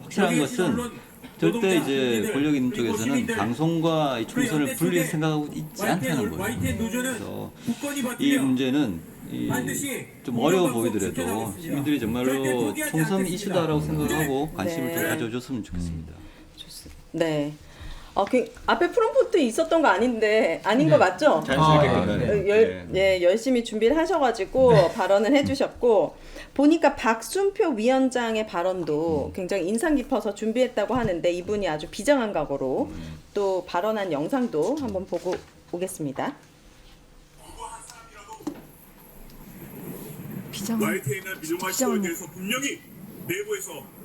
확실한 여기 것은 언론, 절대 노동자, 이제 국민들, 권력 있는 그리고 쪽에서는 시민들, 방송과 이 총선을 연대 분리해서 속에 생각하고 있지 않다는 거예요. YTN 노조는 그래서 국권이 이 버티며 문제는 반드시 좀 어려워 공정방송 보이더라도 지켜나가겠습니다. 시민들이 절대 정말로 포기하지 총선 않겠습니다. 이슈다라고 생각을 하고 관심을 네. 좀 가져줬으면 좋겠습니다. 네. 앞에 프롬프트 있었던 거 아닌 거 맞죠? 자연스럽게 아, 끝나네요. 예, 열심히 준비를 하셔가지고 발언을 해주셨고 보니까 박순표 위원장의 발언도 굉장히 인상 깊어서 준비했다고 하는데 이분이 아주 비장한 각오로 또 발언한 영상도 한번 보고 오겠습니다. YTN이나 민영화 시도에 대해서 분명히 내부에서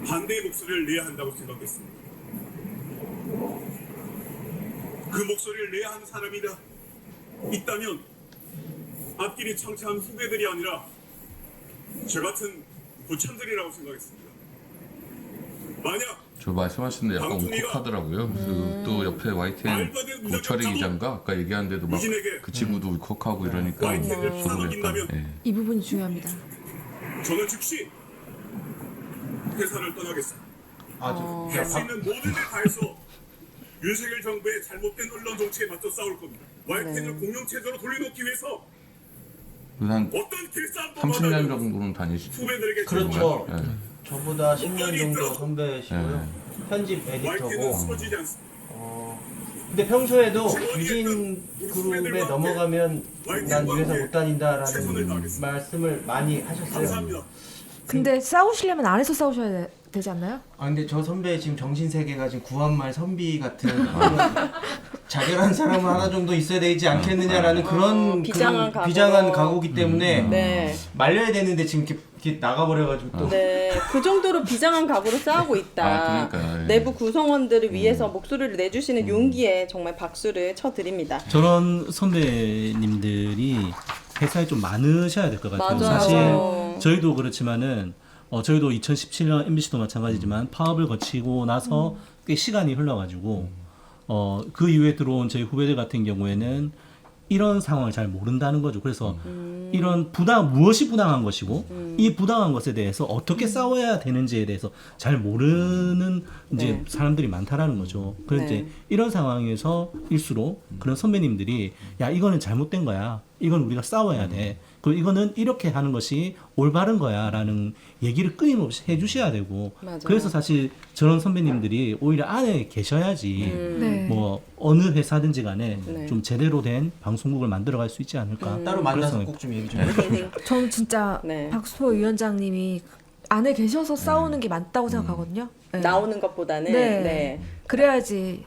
반대의 목소리를 내야 한다고 생각했습니다. 그 목소리를 내야 하는 사람이 있다면 앞길이 창창한 후배들이 아니라 저 같은 부참들이라고 생각했습니다. 만약 저 말씀하시는데 약간 울컥하더라고요. 그래서 또 옆에 YTN 고철희 기자인가 아까 얘기하는데도 막 그 친구도 울컥하고 이러니까 YTN을 저도 약간 이 부분이 중요합니다. 저는 즉시 회사를 떠나겠습니다. 할 수 있는 모든 걸 다해서 윤석열 정부의 잘못된 언론 정책에 맞서 싸울 겁니다. YTN을 공영체제로 돌려놓기 위해서 한 어떤 길싸움도 30년 정도는 다니시죠. 후배들에게 그렇죠. 네. 저보다 10년 정도 선배시고요. 편집 YTN은 에디터고. 쓰러지지 않습니다. 근데 평소에도 유진 그룹에 넘어가면 난 이 회사 못 다닌다라는 말씀을 많이 하셨어요. 감사합니다. 근데 싸우시려면 안에서 싸우셔야 되지 않나요? 아 근데 저 선배 지금 정신 세계가 지금 구한말 선비 같은 자결한 사람은 하나 정도 있어야 되지 않겠느냐라는 그런 비장한 각오로. 비장한 각오기 때문에 네. 말려야 되는데 지금 이렇게 나가버려가지고 또 네, 그 정도로 비장한 각오로 싸우고 있다. 아, 그러니까요. 예. 내부 구성원들을 위해서 목소리를 내주시는 용기에 정말 박수를 쳐드립니다. 저런 선배님들이 회사에 좀 많으셔야 될 것 같아요. 맞아요. 사실 저희도 그렇지만은 저희도 2017년 MBC도 마찬가지지만 파업을 거치고 나서 꽤 시간이 흘러가지고 그 이후에 들어온 저희 후배들 같은 경우에는 이런 상황을 잘 모른다는 거죠. 그래서 이런 무엇이 부당한 것이고 이 부당한 것에 대해서 어떻게 싸워야 되는지에 대해서 잘 모르는 이제 네. 사람들이 많다라는 거죠. 그래서 네. 이제 이런 상황에서일수록 그런 선배님들이 야 이거는 잘못된 거야. 이건 우리가 싸워야 돼. 그리고 이거는 이렇게 하는 것이 올바른 거야라는 얘기를 끊임없이 해주셔야 되고 맞아요. 그래서 사실 저런 선배님들이 오히려 안에 계셔야지 네. 뭐 어느 회사든지 간에 네. 좀 제대로 된 방송국을 만들어갈 수 있지 않을까. 따로 만나서 그래서 꼭 좀 얘기 좀 해주세요. 저는 진짜 네. 박수호 위원장님이 안에 계셔서 싸우는 게 맞다고 생각하거든요. 네. 나오는 것보다는 네. 네. 그래야지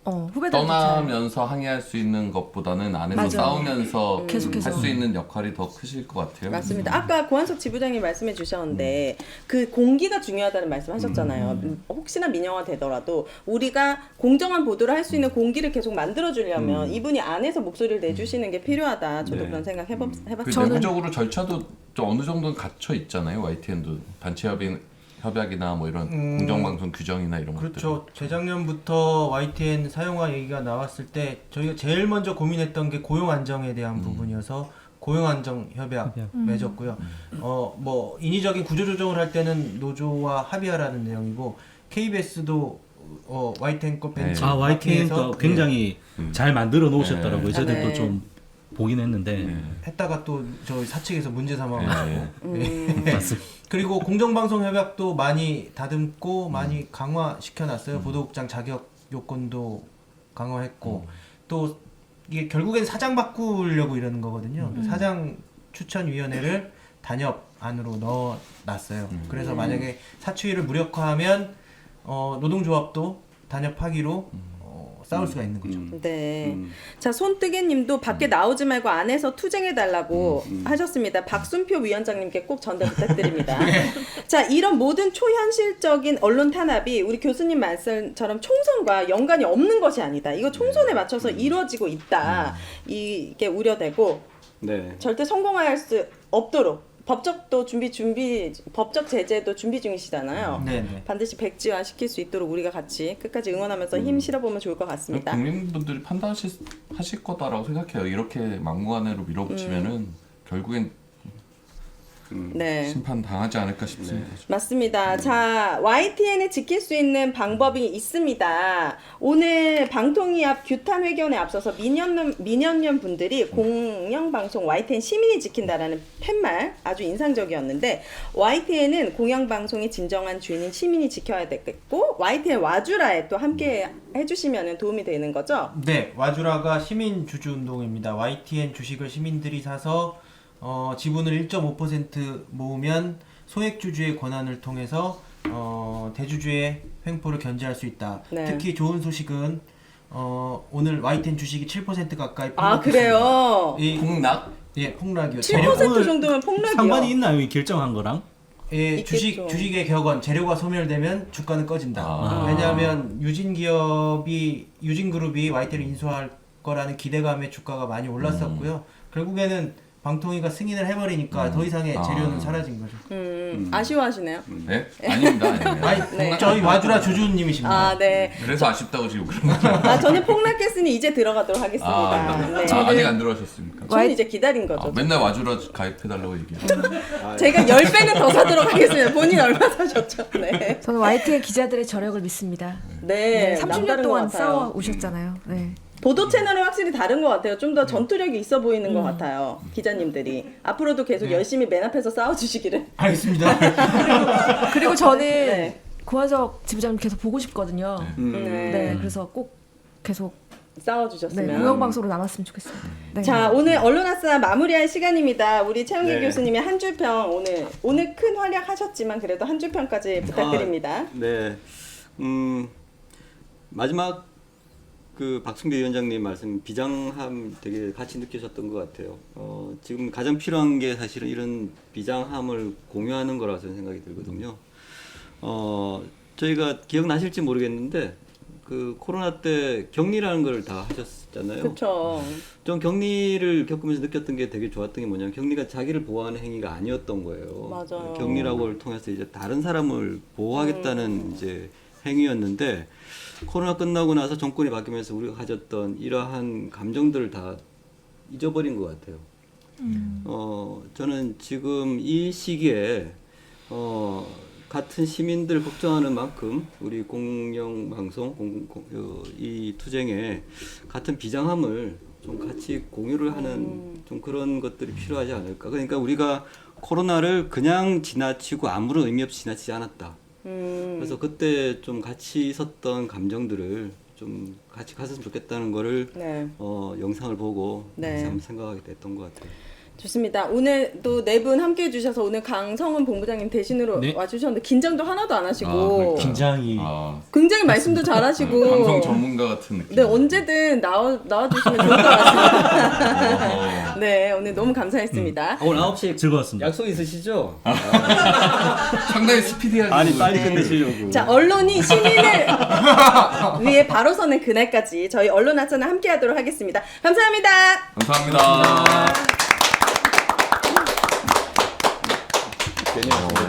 후배들한테 떠나면서 항의할 수 있는 것보다는 안에서 맞아요. 싸우면서 계속해서. 할 수 있는 역할이 더 크실 것 같아요. 맞습니다. 아까 고한석 지부장님 말씀해 주셨는데 그 공기가 중요하다는 말씀하셨잖아요. 혹시나 민영화 되더라도 우리가 공정한 보도를 할 수 있는 공기를 계속 만들어 주려면 이분이 안에서 목소리를 내주시는 게 필요하다. 저도 네. 그런 생각 그 해봤어요. 내부적으로 절차도 좀 어느 정도는 갖춰 있잖아요. YTN도 단체 협약이나 뭐 이런 공정방송 규정이나 이런 것들. 그렇죠. 재작년부터 YTN 사용화 얘기가 나왔을 때 저희가 제일 먼저 고민했던 게 고용 안정에 대한 부분이어서 고용 안정 협약 맺었고요. 뭐 인위적인 구조 조정을 할 때는 노조와 합의하라는 내용이고 KBS도 YTN 거 벤치 YTN도 굉장히 잘 만들어 놓으셨더라고요. 네. 저희들도 네. 좀 보긴 했는데 했다가 또 저희 사측에서 문제 삼아가지고 네. 맞습니다. 그리고 공정방송 협약도 많이 다듬고 많이 강화시켜놨어요. 보도국장 자격 요건도 강화했고 또 이게 결국엔 사장 바꾸려고 이러는 거거든요. 사장 추천위원회를 단협 안으로 넣어놨어요. 그래서 만약에 사추위를 무력화하면 노동조합도 단협하기로 싸울 수가 있는 거죠. 네. 자, 손뜨개님도 밖에 나오지 말고 안에서 투쟁해달라고 하셨습니다. 박순표 위원장님께 꼭 전달 부탁드립니다. 자, 이런 모든 초현실적인 언론 탄압이 우리 교수님 말씀처럼 총선과 연관이 없는 것이 아니다. 이거 총선에 맞춰서 이루어지고 있다. 이게 우려되고 네. 절대 성공할 수 없도록 법적 제재도 준비 중이시잖아요. 네네. 반드시 백지화 시킬 수 있도록 우리가 같이 끝까지 응원하면서 힘 실어보면 좋을 것 같습니다. 국민분들이 판단하실 거다라고 생각해요. 이렇게 막무가내로 밀어붙이면은 결국엔 네. 심판 당하지 않을까 싶습니다. 맞습니다. 자, YTN을 지킬 수 있는 방법이 있습니다. 오늘 방통위 앞 규탄 회견에 앞서서 민현년 분들이 공영방송 YTN 시민이 지킨다라는 팻말 아주 인상적이었는데 YTN은 공영방송의 진정한 주인인 시민이 지켜야 되겠고 YTN 와주라에 또 함께 해주시면 도움이 되는 거죠? 네, 와주라가 시민 주주 운동입니다. YTN 주식을 시민들이 사서 지분을 1.5% 모으면 소액 주주의 권한을 통해서 대주주의 횡포를 견제할 수 있다. 네. 특히 좋은 소식은 오늘 YTN 주식이 7% 가까이 아, 폭락했습니다. 그래요? 폭락? 예, 폭락이요. 7% 정도면 폭락이요. 상관이 있나요? 이 결정한 거랑? 예, 있겠죠. 주식의 격언, 재료가 소멸되면 주가는 꺼진다. 왜냐하면 유진그룹이 YTN을 인수할 거라는 기대감에 주가가 많이 올랐었고요. 결국에는 방통위가 승인을 해버리니까 더 이상의 재료는 사라진 거죠. 아쉬워하시네요. 네? 아닙니다. 아닙니다. 아니, 저희 와주라 주주님이십니다. 아, 네. 그래서 아쉽다고 지금 그런 거죠. 저는 폭락했으니 이제 들어가도록 하겠습니다. 네. 아직 안 들어가셨습니까? 저는 이제 기다린 거죠. 맨날 와주라 가입해달라고 얘기해요. 제가 10배는 더 사도록 하겠습니다. 본인 얼마 사셨죠? 네. 저는 YTN 기자들의 저력을 믿습니다. 네. 30년 남다른 동안 것 같아요. 싸워 오셨잖아요. 네. 보도 채널은 확실히 다른 것 같아요. 좀 더 전투력이 있어 보이는 것 같아요. 기자님들이. 앞으로도 계속 열심히 맨 앞에서 싸워주시기를. 알겠습니다. 그리고 저는 네. 고한석 지부장님 계속 보고 싶거든요. 네, 그래서 꼭 계속 싸워주셨으면. 공영방송으로 남았으면 좋겠습니다. 네. 자, 오늘 언론아싸 마무리할 시간입니다. 우리 최영길 네. 교수님의 한 줄평 오늘 큰 활약하셨지만 그래도 한 줄평까지 부탁드립니다. 네. 마지막 그 박승배 위원장님 말씀 비장함 되게 같이 느끼셨던 것 같아요. 지금 가장 필요한 게 사실은 이런 비장함을 공유하는 거라서 생각이 들거든요. 저희가 기억나실지 모르겠는데 그 코로나 때 격리라는 걸 다 하셨잖아요. 그렇죠. 좀 격리를 겪으면서 느꼈던 게 되게 좋았던 게 뭐냐면 격리가 자기를 보호하는 행위가 아니었던 거예요. 맞아요. 격리라고를 통해서 이제 다른 사람을 보호하겠다는 이제 행위였는데 코로나 끝나고 나서 정권이 바뀌면서 우리가 가졌던 이러한 감정들을 다 잊어버린 것 같아요. 저는 지금 이 시기에 같은 시민들 걱정하는 만큼 우리 공영방송 이 투쟁에 같은 비장함을 좀 같이 공유를 하는 좀 그런 것들이 필요하지 않을까. 그러니까 우리가 코로나를 그냥 지나치고 아무런 의미 없이 지나치지 않았다. 그래서 그때 좀 같이 있었던 감정들을 좀 같이 갔으면 좋겠다는 거를 네. 영상을 보고 네. 참 생각하게 됐던 것 같아요. 좋습니다. 오늘 또 네 분 함께 해주셔서 오늘 강성훈 본부장님 대신으로 네. 와주셨는데 긴장도 하나도 안 하시고 그러니까. 긴장이 굉장히 말씀도 잘하시고 방송 전문가 같은 느낌. 네, 언제든 나와주시면 좋을 것 같습니다. 네, 오늘 너무 감사했습니다. 오늘 9시에 즐거웠습니다. 약속 있으시죠? 상당히 스피디하게. 아니 빨리 네. 끝내시려고. 자, 언론이 시민을 위해 바로 서는 그날까지 저희 언론 아차는 함께 하도록 하겠습니다. 감사합니다. 감사합니다. 괜히